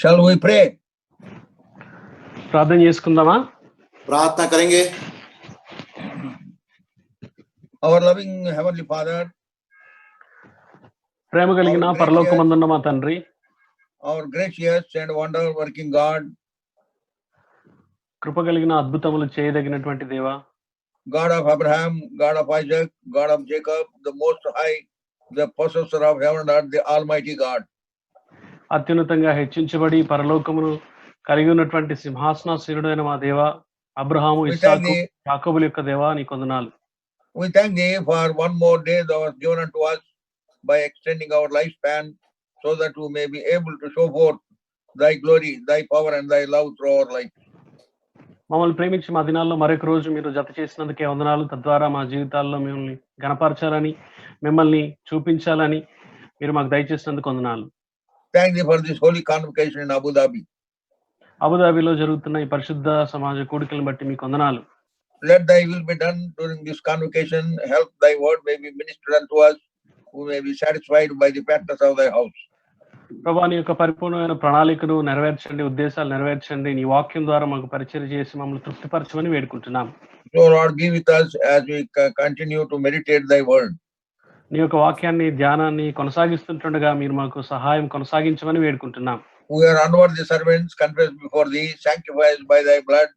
Shall we pray? ప్రార్థన చేసుకుందామా? प्रार्थना करेंगे। Our loving Heavenly Father, ప్రేమ కలిగిన పరలోకమందున్న మా తండ్రి, our gracious and wonder working God, కృప కలిగిన అద్భుతములు చేయదగినటువంటి దేవా, God of Abraham, God of Isaac, God of Jacob, the Most High, the possessor of heaven and earth, the Almighty God. అత్యున్నతంగా హెచ్చించబడి పరలోకమును కలిగి ఉన్నటువంటి సింహాసనాసీనుడైన మా దేవా, అబ్రహాము, ఇస్సాకు, యాకోబుల యొక్క దేవా, నీకు వందనాలు. We thank thee for one more day that was given unto us by extending our lifespan, so that we may be able to show forth thy glory, thy power and thy love through our life. మమ్మల్ని ప్రేమించి మా దినాల్లో మరొక రోజు మీరు జత చేసినందుకే వందనాలు. తద్వారా మా జీవితాల్లో మిమ్మల్ని గణపరచాలని, మిమ్మల్ని చూపించాలని మీరు మాకు దయచేసినందుకు వందనాలు. Thank thee for this holy convocation in Abu Dhabi. అబుదాబిలో జరుగుతున్న ఈ పరిశుద్ధ సమాజ కూడికలను బట్టి మీకు వందనాలు. Let thy will be done during this convocation. Help thy word may be ministered unto us, who may be satisfied by the fatness of thy house. ప్రభువా, నీ యొక్క పరిపూర్ణమైన ప్రణాళికను నెరవేర్చండి, ఉద్దేశాలు నెరవేర్చండి. నీ వాక్యం ద్వారా మాకు పరిచయం చేసి మమ్మల్ని తృప్తిపరచమని వేడుకుంటున్నాం. So Lord, be with us as we continue to meditate thy word. నీ యొక్క వాక్యాన్ని, ధ్యానాన్ని కొనసాగిస్తుండగా మీరు మాకు సహాయం కొనసాగించమని వేడుకుంటున్నాం. We are unworthy servants, confessed before thee, sanctified by thy blood,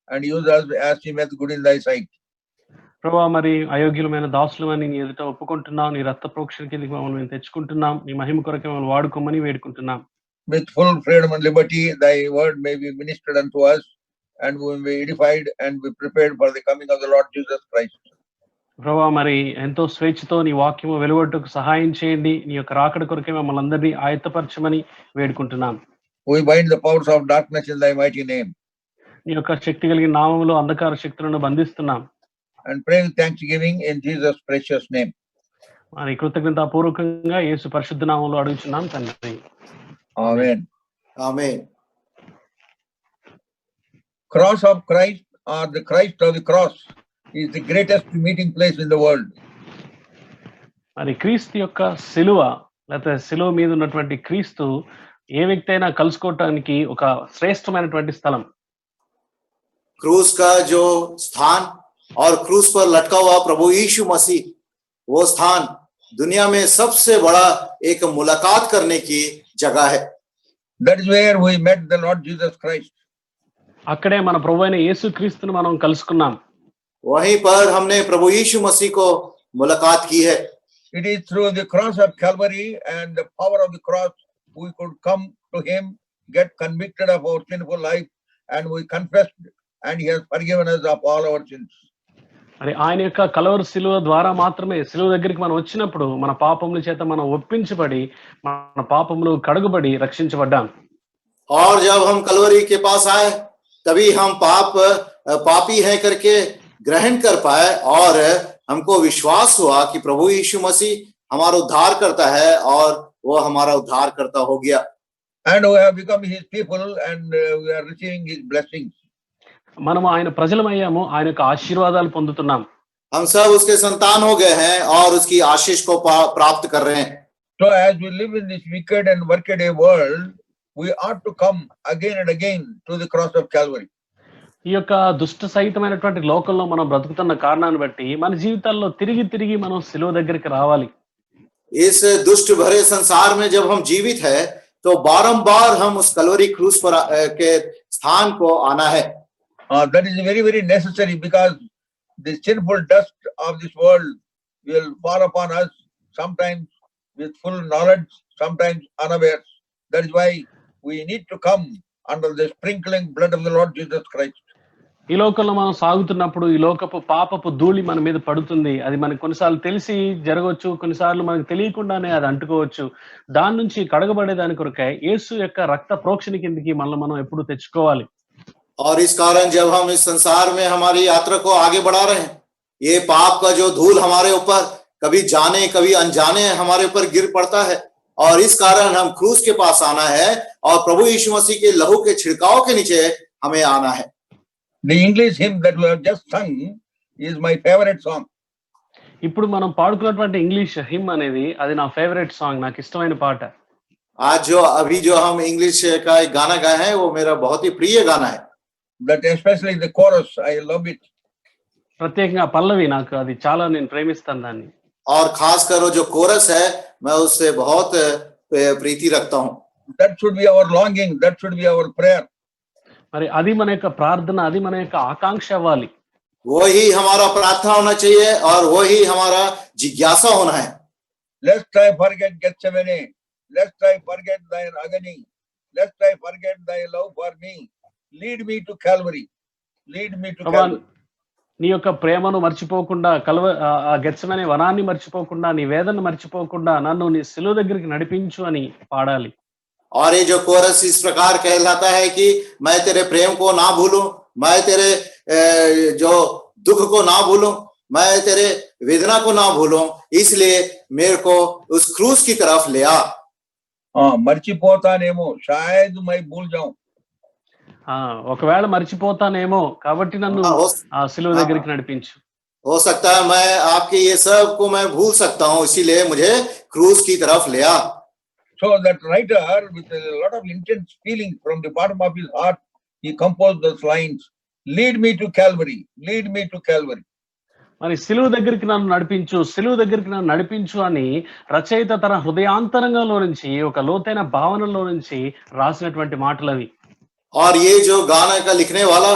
and use us as seemeth good in thy sight. ప్రభువా, మరి అయోగ్యులమైన దాసులమని నీ ఎదుట ఒప్పుకుంటున్నాం. నీ రక్త ప్రోక్షణ కిందకి మమ్మల్ని మేము తెచ్చుకుంటున్నాం. నీ మహిమ కొరకు మమ్మల్ని వాడుకోమని వేడుకుంటున్నాం. With full freedom and liberty, thy word may be ministered unto us, and we may be edified and be prepared for the coming of the Lord Jesus Christ. ప్రభువా, మరి ఎంతో స్వేచ్ఛతో నీ వాక్యము వెలువట్టుకు సహాయం చేయండి. నీ యొక్క రాకడ కొరకే మమ్మల్ని అందరినీ ఆయత్తపరచమని వేడుకుంటున్నాం. We bind the powers of darkness in thy mighty name, నీ యొక్క శక్తి కలిగిన నామములో అంధకార శక్తులను బంధిస్తున్నాం. and pray with thanksgiving in Jesus' precious name. మరి కృతజ్ఞతాపూర్వకంగా యేసు పరిశుద్ధ నామములో అడుగుచున్నాం తండ్రి. Amen. आमीन। Cross of Christ, or the Christ of the cross, is the greatest meeting place in the world. మరి క్రీస్తు యొక్క శిలువ, లేకపోతే శిలువ మీద ఉన్నటువంటి క్రీస్తు ఏ వ్యక్తి అయినా కలుసుకోవటానికి ఒక శ్రేష్టమైనటువంటి స్థలం. क्रूस का जो स्थान और क्रूस पर लटका हुआ प्रभु यीशु मसीह, वो स्थान दुनिया में सबसे बड़ा एक मुलाकात करने की जगह है। That is where we met the Lord Jesus Christ. అక్కడే మన ప్రభువైన యేసు క్రీస్తును మనం కలుసుకున్నాం. वहीं पर हमने प्रभु यीशु मसीह को मुलाकात की है। It is through the cross of Calvary and the power of the cross we could come to him, get convicted of our sinful life, and we confessed, and he has forgiven us of all our sins. మరి ఆయన యొక్క కలవరి శిలువ ద్వారా మాత్రమే, శిలువ దగ్గరికి మనం వచ్చినప్పుడు మన పాపముల చేత మనం ఒప్పించబడి, మన పాపములు కడుగుబడి రక్షించబడ్డాం. और जब हम कलवरी के पास आए, तभी हम पापी हैं करके ग्रहण कर पाए, और हमको विश्वास हुआ कि प्रभु यीशु मसीह हमारा उद्धार करता है, और वो हमारा उद्धार करता हो गया। And we have become his people, and we are receiving his blessings. మనము ఆయన ప్రజలమయ్యాము, ఆయన యొక్క ఆశీర్వాదాలు పొందుతున్నాం. हम सब उसके संतान हो गए हैं और उसकी आशीष को प्राप्त कर रहे हैं। So as we live in this wicked and workaday world, we ought to come again and again to the cross of Calvary. ఈ యొక్క దుష్ట సహితమైనటువంటి లోకంలో మనం బ్రతుకుతున్న కారణాన్ని బట్టి మన జీవితాల్లో తిరిగి తిరిగి మనం శిలువ దగ్గరికి రావాలి. इस दुष्ट भरे संसार में जब हम जीवित है, तो बारंबार हम उस कलवरी क्रूस पर के स्थान को आना है। That is very, very necessary, because the sinful dust of this world will fall upon us, sometimes with full knowledge, sometimes unawares. That is why we need to come under the sprinkling blood of the Lord Jesus Christ. ఈ లోకంలో మనం సాగుతున్నప్పుడు ఈ లోకపు పాపపు ధూళి మన మీద పడుతుంది. అది మనకు కొన్నిసార్లు తెలిసి జరగవచ్చు, కొన్నిసార్లు మనకు తెలియకుండానే అది అంటుకోవచ్చు. దాని నుంచి కడగబడేదాని కొరకై యేసు యొక్క రక్త ప్రోక్షణ కిందకి మనల్ని మనం ఎప్పుడు తెచ్చుకోవాలి. और इस कारण जब हम इस संसार में हमारी यात्रा को आगे बढ़ा रहे हैं, ये पाप का जो धूल हमारे ऊपर कभी जाने कभी अनजाने हमारे ऊपर गिर पड़ता है, और इस कारण हम क्रूस के पास आना है, और प्रभु यीशु मसीह के लहू के छिड़काव के नीचे हमें आना है। The English hymn that we have just sung is my favorite song. ఇప్పుడు మనం పాడుకున్నటువంటి ఇంగ్లీష్ హిమ్ అనేది అది నా ఫేవరెట్ సాంగ్, నాకు ఇష్టమైన పాట. आज जो अभी जो हम इंग्लिश का एक गाना गाए हैं वो मेरा बहुत ही प्रिय गाना है। That especially the chorus, I love it. ప్రత్యేకంగా పల్లవి నాకు అది చాలా నేను ప్రేమిస్తాను దాన్ని. और खासकर वो जो कोरस है मैं उससे बहुत प्रीति रखता हूँ। That should be our longing, that should be our prayer. మరి అది మన యొక్క ప్రార్థన, అది మన యొక్క ఆకాంక్ష అవ్వాలి. वही हमारा प्रार्थना होना चाहिए और वही हमारा जिज्ञासा होना है। Lest I forget Gethsemane, lest I forget thine agony, lest I forget thy love for me. Lead me to Calvary. Lead me to ప్రభా, Calvary. నీ యొక్క ప్రేమను మర్చిపోకుండా ఆ గెత్సెమనే వనాన్ని మర్చిపోకుండా నీ వేదనను మర్చిపోకుండా నన్ను నీ సిలువ దగ్గరికి నడిపించు అని పాడాలి. और ये जो कोरस इस प्रकार कहलाता है कि मैं तेरे प्रेम को ना भूलूं, मैं तेरे जो दुख को ना भूलूं, मैं तेरे वेदना को ना भूलूं, इसलिए मेरे को उस क्रूस की तरफ ले आ। మర్చిపోతానేమో షాయద్ మై భూల్ జాऊं. ఒకవేళ మర్చిపోతానేమో కాబట్టి నన్ను ఆ సిలువ దగ్గరికి నడిపించు. हो सकता है मैं आपके ये सब को मैं भूल सकता हूँ, इसीलिए मुझे क्रूस की तरफ ले आ। So that writer, with a lot of intense feeling from the bottom of his heart, he composed those lines, lead me to Calvary, lead me to Calvary. మరి సిలువ దగ్గరికి నన్ను నడిపించు, సిలువ దగ్గరికి నన్ను నడిపించు అని రచయిత తన హృదయాంతరంగంలో నుంచి ఒక లోతైన భావనలో నుంచి రాసినటువంటి మాటలు అవి. और ये जो गाना का लिखने वाला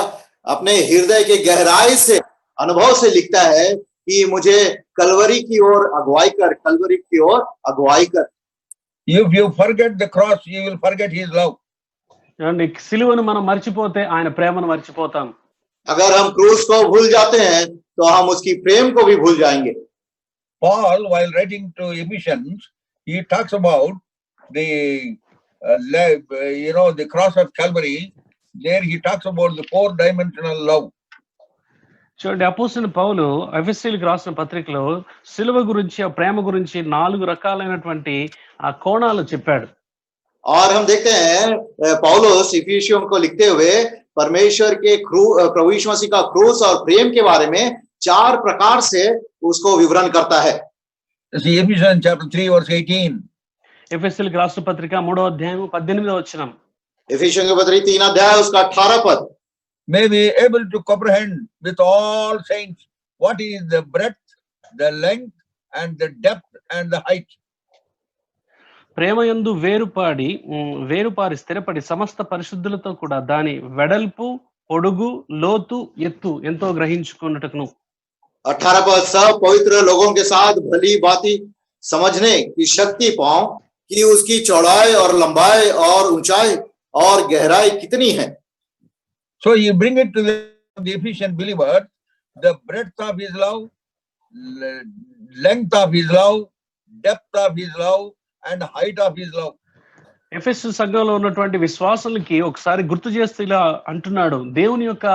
अपने हृदय के गहराई से अनुभव से लिखता है कि मुझे कलवरी की ओर अगुवाई कर, कलवरी की ओर अगुवाई कर। If you forget the cross, you will forget his love. సిలువను మనం మర్చిపోతే ఆయన ప్రేమను మర్చిపోతాం. अगर हम क्रूस को भूल जाते हैं तो हम उसकी प्रेम को भी भूल जाएंगे। Paul, while writing to Ephesians, he talks about the the cross of Calvary. There he talks about the 4-dimensional love. చూడండి, అపోస్తలుడైన పౌలు ఎఫెసీయులకు రాసిన పత్రికలో సిలువ గురించి, ఆ ప్రేమ గురించి 4 రకాలైనటువంటి ఆ కోణాలు చెప్పాడు. और हम देखते हैं पौलुस इफिसियों को लिखते हुए परमेश्वर के प्रभु यीशु मसीह का क्रूस और प्रेम के बारे में 4 प्रकार से उसको विवरण करता है। See Ephesians chapter 3 verse 18. ఎఫెసీయులకు రాసిన పత్రిక 3వ అధ్యాయం 18వ వచనం. इफिसियों के पत्री 3 अध्याय उसका 18 पद। May be able to comprehend with all saints what is the breadth, the length and the depth and the height. ప్రేమయందు వేరుపారి స్థిరపడి సమస్త పరిశుద్ధులతో కూడా దాని వెడల్పు, పొడుగు, లోతు, ఎత్తు ఎంతో గ్రహించుకున్నటకును. 18 पद, सब पवित्र लोगों के साथ भली भांति समझने की शक्ति पाऊं कि उसकी चौड़ाई और लंबाई और ऊंचाई और गहराई कितनी है। So you bring it to the Ephesian believer, the breadth of his love, length of his love, depth of his love and height of his love. ఎఫెసు సంఘంలో ఉన్నటువంటి విశ్వాసులకి ఒకసారి గుర్తు చేస్తూ ఇలా అంటున్నాడు, దేవుని యొక్క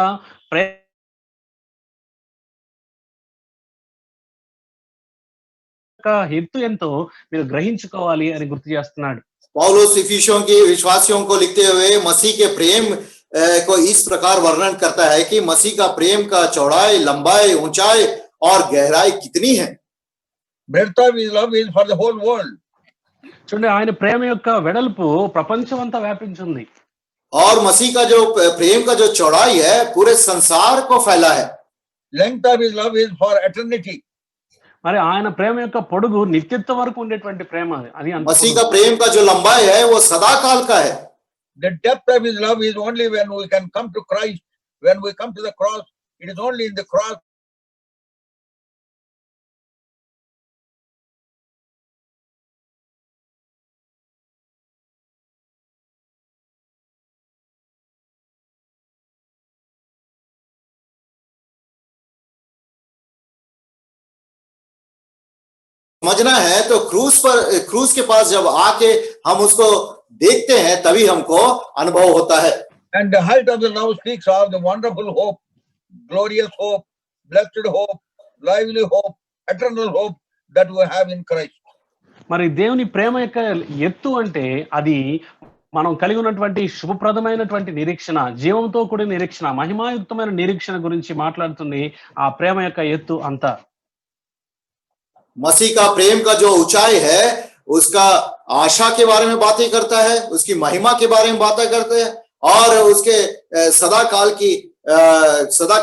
ఎత్తు ఎంతో మీరు గ్రహించుకోవాలి అని గుర్తు చేస్తున్నాడు. पौलुस इफिसियों के विश्वासियों को लिखते हुए मसीह के प्रेम को इस प्रकार वर्णन करता है कि मसीह का प्रेम का चौड़ाई, लंबाई, ऊंचाई और गहराई कितनी है। Breadth of his love is for the whole world. చూడండి, ఆయన ప్రేమ యొక్క వెడల్పు ప్రపంచం అంతా వ్యాపించింది. और मसीह का जो प्रेम का जो चौड़ाई है पूरे संसार को फैला है। Length of his love is for eternity. మరి ఆయన ప్రేమ యొక్క పొడుగు నిత్యత్వం వరకు ఉండేటువంటి ప్రేమ అది. मसीह का प्रेम का जो लंबाई है वो सदा काल का है। The depth of his love is only when we can come to Christ, when we come to the cross. It is only in the cross समझना है तो क्रूस के पास जब आके हम उसको देखते हैं तभी हमको अनुभव होता है। And the height of the love speaks of the wonderful hope, glorious hope, blessed hope, lively hope, eternal hope that we have in Christ. మరి దేవుని ప్రేమ యొక్క ఎత్తు అంటే అది మనం కలిగి ఉన్నటువంటి శుభప్రదమైనటువంటి నిరీక్షణ, జీవంతో కూడిన నిరీక్షణ, మహిమాయుక్తమైన నిరీక్షణ గురించి మాట్లాడుతుంది ఆ ప్రేమ యొక్క ఎత్తు అంతా. मसीह का प्रेम का जो ऊंचाई है उसका आशा के बारे में बातें करता है, उसकी महिमा के बारे में बातें करते हैं और उसके सदा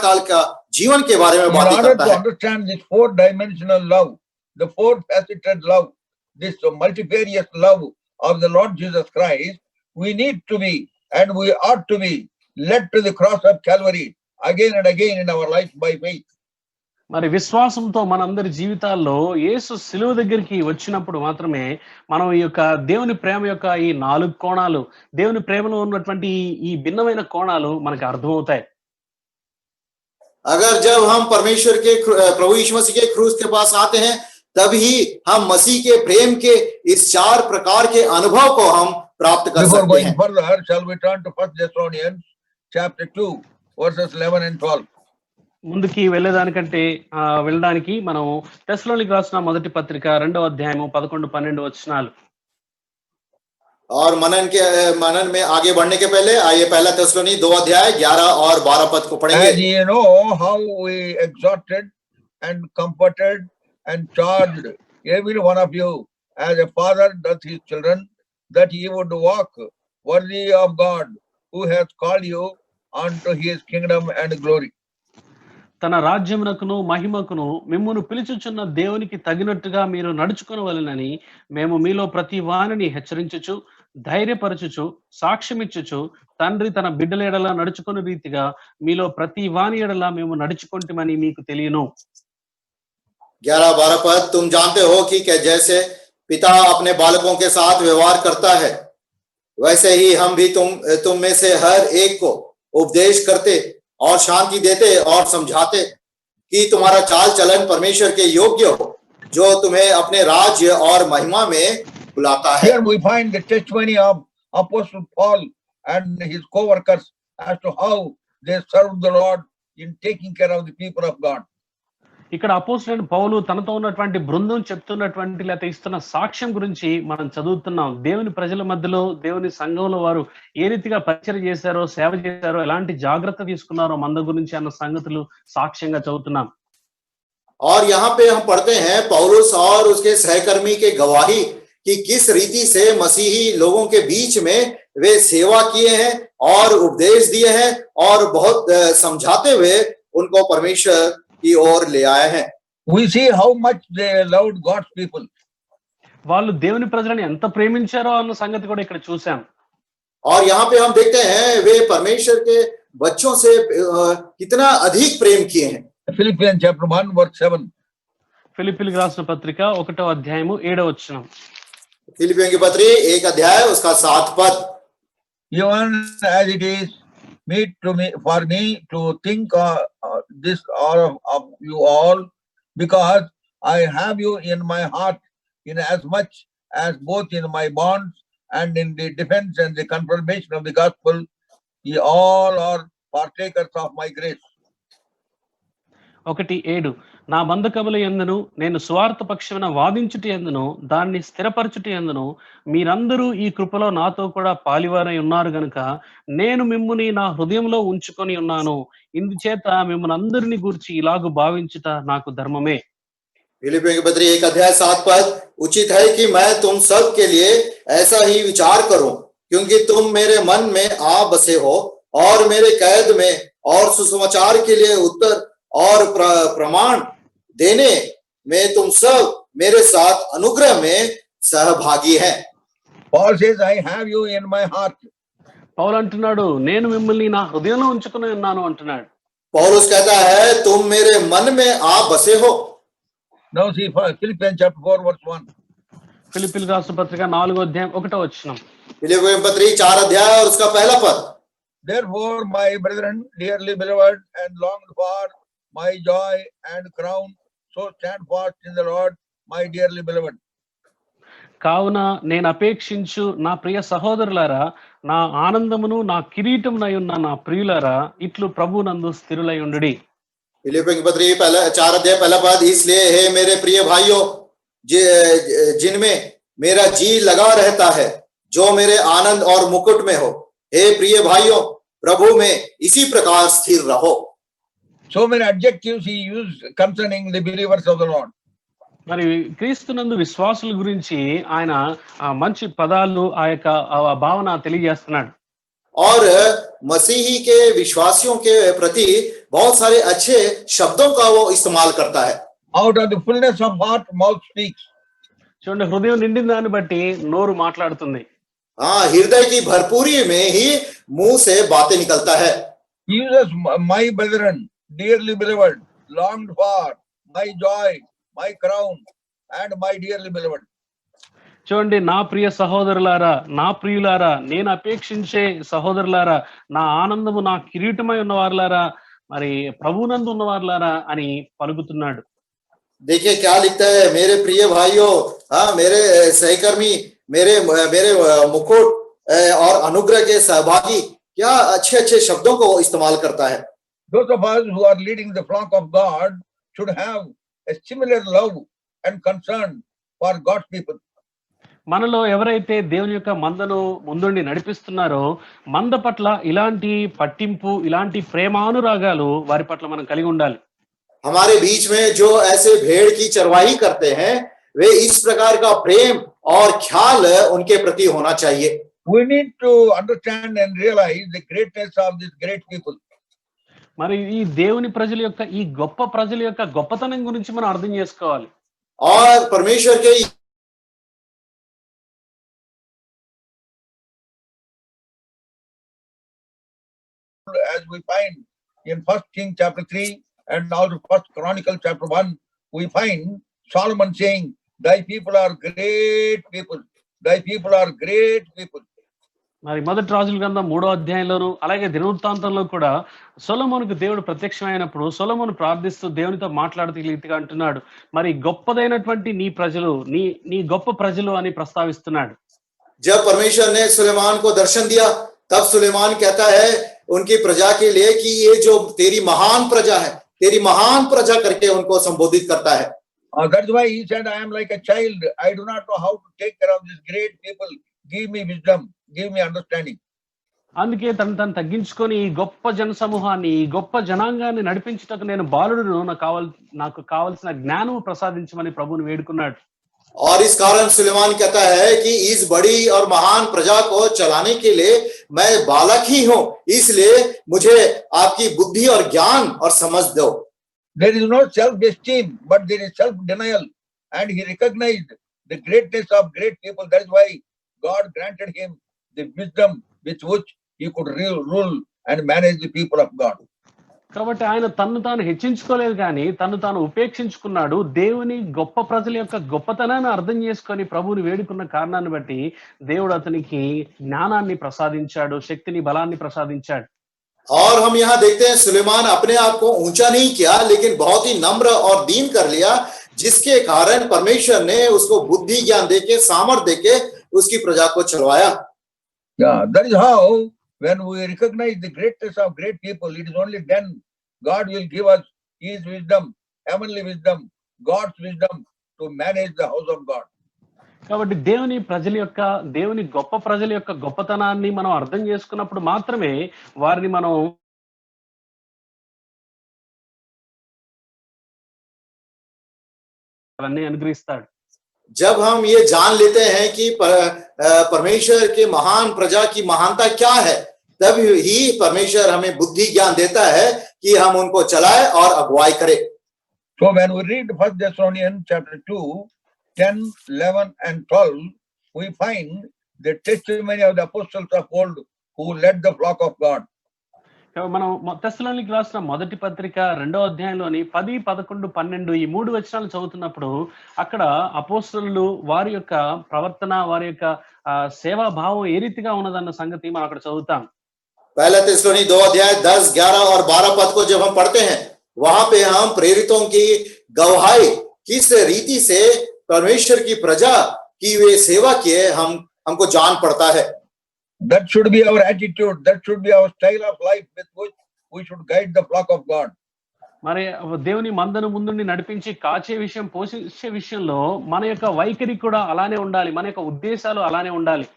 काल का जीवन के बारे में In बातें order करता to है। understand this four-dimensional love, the four-faceted love, this multifarious love of the Lord Jesus Christ, we need to be and we ought to be led to the cross of Calvary again and again in our life by faith. మరి విశ్వాసంతో మనందరి జీవితాల్లో యేసు శిలువ దగ్గరికి వచ్చినప్పుడు మాత్రమే మనం ఈ యొక్క దేవుని ప్రేమ యొక్క ఈ 4 కోణాలు, దేవుని ప్రేమలో ఉన్నటువంటి ఈ భిన్నమైన కోణాలు మనకు అర్థమవుతాయి. अगर जब हम परमेश्वर के प्रभु यीशु मसीह के क्रूस के पास आते हैं, तभी हम मसीह के प्रेम के इस 4 प्रकार के अनुभव को हम प्राप्त कर Before सकते going हैं। further, shall we turn to 1 Thessalonians chapter 2, verses 11 and 12. ముందుకి వెళ్ళడానికి మనం తెస్సలోనికీయులకు రాసిన మొదటి పత్రిక 2వ అధ్యాయము 11, 12 వచనాలు. और मनन में आगे बढ़ने के पहले आइए पहला थिस्सलुनी 2 अध्याय 11 और 12 पद को As पढ़ेंगे। ye know how we exhorted and comforted and charged every one of you as a father doth his children, that ye would walk worthy of God, who hath called you unto his kingdom and glory. తన రాజ్యమునకును మహిమకును మిమ్మును పిలుచుచున్న దేవునికి తగినట్టుగా మీరు నడుచుకొనవలెనని మేము మీలో ప్రతి వానిని హెచ్చరించుచు, ధైర్యపరచుచు, సాక్ష్యమిచ్చుచు, తండ్రి తన బిడ్డల ఎడల నడుచుకుని రీతిగా మీలో ప్రతి వాని ఎడల మేము నడుచుకొంటిమని మీకు తెలియను. 11-12 पद, तुम जानते हो कि जैसे पिता अपने बालकों के साथ व्यवहार करता है, वैसे ही हम भी तुम में से हर एक को उपदेश करते और शांति देते और समझाते कि तुम्हारा चाल चलन परमेश्वर के योग्य हो, जो तुम्हें अपने राज्य और महिमा में बुलाता है। Here we find the testimony of Apostle Paul and his co-workers as to how they served the Lord in taking care of the people of God. ఇక్కడ అపోస్తలుడైన పౌలు తనతో ఉన్నటువంటి బృందం చెప్తున్నటువంటి లేకపోతే ఇస్తున్న సాక్ష్యం గురించి మనం చదువుతున్నాం. దేవుని ప్రజల మధ్యలో, దేవుని సంఘంలో వారు ఏ రీతిగా పరిచర్య చేశారో, సేవ చేశారో, ఎలాంటి జాగ్రత్త తీసుకున్నారో మంద గురించి అన్న సంగతులు సాక్ష్యంగా చదువుతున్నాం. और यहाँ पे हम पढ़ते हैं पौलुस और उसके सहकर्मी के गवाही कि किस रीति से मसीही लोगों के बीच में वे सेवा किए हैं और उपदेश दिए हैं और बहुत समझाते हुए उनको परमेश्वर की ओर ले आए हैं। We see how much they loved God's people. వాళ్ళు దేవుని ప్రజలను ఎంత ప్రేమించారో అన్న సంగతి కూడా ఇక్కడ చూసాం. और यहाँ पे हम देखते हैं वे परमेश्वर के बच्चों से कितना अधिक प्रेम किए हैं। Philippians chapter 1 verse 7. ఫిలిప్పీయులకు రాసిన పత్రిక 1వ అధ్యాయము 7వ వచనం. फिलिपियों की पत्री 1 अध्याय उसका 7 पद, Even as it is for me to think this all of you all, because I have you in my heart, in as much as both in my bonds and in the defense and the confirmation of the gospel, ye all are partakers of my grace. 1:7 నా బంధకముల యందును నేను సువార్త పక్షమున వాదించుట యందును దాన్ని స్థిరపరచుట యందును మీరందరూ ఈ కృపలో నాతో కూడా పాలివారై ఉన్నారు గనుక నేను మిమ్ముని నా హృదయంలో ఉంచుకొని ఉన్నాను. ఇందుచేత మిమ్మల్ని అందరిని గూర్చి ఇలాగు భావించుట నాకు ధర్మమే. फिलिपियों की पत्री 1 अध्याय 7 पद, उचित है कि मैं तुम सब के लिए ऐसा ही विचार करूं, क्योंकि तुम मेरे मन में आ बसे हो और मेरे कैद में और सुसमाचार के लिए उत्तर और प्रमाण देने में तुम सब मेरे साथ अनुग्रह में सहभागी हैं। Paul says, I have you in my heart. పౌలు అంటున్నాడు నేను మిమ్మల్ని నా హృదయంలో ఉంచుకొని ఉన్నాను అంటున్నాడు. पौलुस कहता है तुम मेरे मन में आ बसे हो। Now see Philippians chapter 4 verse 1. ఫిలిప్పీయులకు రాసిన పత్రిక 4వ అధ్యాయం 1వ వచనం. फिलिपियों की पत्री 4 अध्याय और उसका पहला पद, Therefore, my brethren, dearly beloved and longed for, my joy and crown, so stand fast in the Lord, my dearly beloved. కావున నేను అపేక్షించు నా ప్రియ సహోదరులారా, నా ఆనందమును నా కిరీటమునై ఉన్న నా ప్రియులారా, ఇట్లు ప్రభువునందు స్థిరులై ఉండుడి. फिलिपियों की पत्री 4 अध्याय पहला पद, इसलिए हे मेरे प्रिय भाइयों जिनमें मेरा जी लगा रहता है, जो मेरे आनंद और मुकुट में हो, हे प्रिय भाइयों प्रभु में इसी प्रकार स्थिर रहो। So many adjectives he used concerning the believers of the Lord. మరి క్రీస్తునందు విశ్వాసుల గురించి ఆయన మంచి పదాలు ఆ యొక్క భావన తెలియజేస్తున్నాడు. और मसीही के विश्वासियों के प्रति बहुत सारे अच्छे शब्दों का वो इस्तेमाल करता है. Out of the fullness of heart, mouth speaks. చూడండి, హృదయం నిండిన దాన్ని బట్టి నోరు మాట్లాడుతుంది. हाँ, हृदय की भरपूरी में ही मुंह से बातें निकलता है. He uses my brethren, dearly beloved, longed for, my joy, my crown, and my dearly beloved. చూడండి, నా ప్రియ సహోదరులారా, నా ప్రియులారా, నేను అపేక్షించే సహోదరులారా, నా ఆనందము, నా కిరీటమై ఉన్నవారులారా, మరి ప్రభువునందు ఉన్నవారులారా అని పలుకుతున్నాడు. देखिए क्या लिखता है, मेरे प्रिय भाइयों, हाँ मेरे सहकर्मी, मेरे मेरे मुकुट और अनुग्रह के सहभागी, क्या अच्छे अच्छे शब्दों को इस्तेमाल करता है. Those of us who are leading the flock of God should have a similar love and concern for God's people. మనలో ఎవరైతే దేవుని యొక్క మందను ముందుండి నడిపిస్తున్నారో మంద పట్ల ఇలాంటి పట్టింపు, ఇలాంటి ప్రేమానురాగాలు వారి పట్ల మనం కలిగి ఉండాలి. हमारे बीच में जो ऐसे भेड़ की चरवाही करते हैं, वे इस प्रकार का प्रेम और ख्याल उनके प्रति होना चाहिए. We need to understand and realize the greatness of these great people. మరి ఈ దేవుని ప్రజల యొక్క, ఈ గొప్ప ప్రజల యొక్క గొప్పతనం గురించి మనం అర్థం చేసుకోవాలి. और परमेश्वर के as we find in 1 Kings chapter 3 and also 1 Chronicles chapter 1, we find Solomon saying, thy people are great people, thy people are great people. మరి మొదటి రాజుల గ్రంథం 3వ అధ్యాయంలోను అలాగే దినవృత్తాంతంలో కూడా సొలొమోనుకు దేవుడు ప్రత్యక్షమైనప్పుడు సొలొమోను ప్రార్థిస్తూ దేవునితో మాట్లాడుతూ ఈ రీతిగా అంటున్నాడు, మరి గొప్పదైనటువంటి నీ ప్రజలు, నీ గొప్ప ప్రజలు అని ప్రస్తావిస్తున్నాడు. जब परमेश्वर ने सुलेमान को दर्शन दिया, तब सुलेमान कहता है उनकी प्रजा के लिए कि ये जो तेरी महान प्रजा है, तेरी महान प्रजा करके उनको संबोधित करता है. That's why he said, I am like a child, I do not know how to take care of these great people, give me wisdom, give me understanding. అందుకే తను తగ్గించుకొని ఈ గొప్ప జన సమూహాన్ని, ఈ గొప్ప జనాంగాన్ని నడిపించుటకు నేను బాలుడును, నాకు కావలసిన జ్ఞానం ప్రసాదించమని ప్రభువుని వేడుకున్నాడు. और इस कारण सुलेमान कहता है कि इस बड़ी और महान प्रजा को चलाने के लिए मैं बालक ही हूं, इसलिए मुझे आपकी बुद्धि और ज्ञान और समझ दो. There is no self-esteem, but there is self-denial, and he recognized the greatness of great people. That is why God granted him the wisdom with which he could rule and manage the people of God. కాబట్టి ఆయన తన్ను తాను హెచ్చించుకోలేదు, కానీ తన్ను తాను ఉపేక్షించుకున్నాడు. దేవుని గొప్ప ప్రజల యొక్క గొప్పతనాన్ని అర్థం చేసుకొని ప్రభువుని వేడుకున్న కారణాన్ని బట్టి దేవుడు అతనికి జ్ఞానాన్ని ప్రసాదించాడు, శక్తిని, బలాన్ని ప్రసాదించాడు. और हम यहाँ देखते हैं सुलेमान अपने आप को ऊंचा नहीं किया, लेकिन बहुत ही नम्र और दीन कर लिया, जिसके कारण परमेश्वर ने उसको बुद्धि ज्ञान देके, सामर्थ देके उसकी प्रजा को चलवाया. Yeah, that is how when we recognize the greatness of great people, it is only then God will give us his wisdom, heavenly wisdom, God's wisdom to manage the house of God. కాబట్టి దేవుని గొప్ప ప్రజల యొక్క గొప్పతనాన్ని మనం అర్థం చేసుకున్నప్పుడు మాత్రమే వారిని మనం అవన్నీ అనుగ్రహిస్తాడు. जब हम ये जान लेते हैं कि परमेश्वर के महान प्रजा की महानता क्या है, तब ही परमेश्वर हमें बुद्धि ज्ञान देता है कि हम उनको चलाए और अगुवाई करें. So when we read 1 Thessalonians chapter 2, 10, 11 and 12, we find the testimony of the apostles of old who led the flock of God. మనం తెస్సలోనికీయులకు రాసిన మొదటి పత్రిక 2వ అధ్యాయంలోని 10, 11, 12 ఈ 3 వచనాలు చదువుతున్నప్పుడు అక్కడ అపోస్తలులు వారి యొక్క ప్రవర్తన, వారి యొక్క సేవా భావం ఏ రీతిగా ఉన్నదన్న సంగతి మనం అక్కడ చదువుతాం. पहला थिस्सलुनी 2 अध्याय 10, 11 और 12 पद को जब हम पढ़ते हैं, वहां पे हम प्रेरितों की गवाही किस रीति से परमेश्वर की प्रजा की वे सेवा किए हमको जान पड़ता है. That should be our attitude, that should be our style of life with which we should guide the flock of God. మరి దేవుని మందను ముందుండి నడిపించి కాచే విషయం, పోషించే విషయంలో మన యొక్క వైఖరి కూడా అలానే ఉండాలి, మన యొక్క ఉద్దేశాలు అలానే ఉండాలి.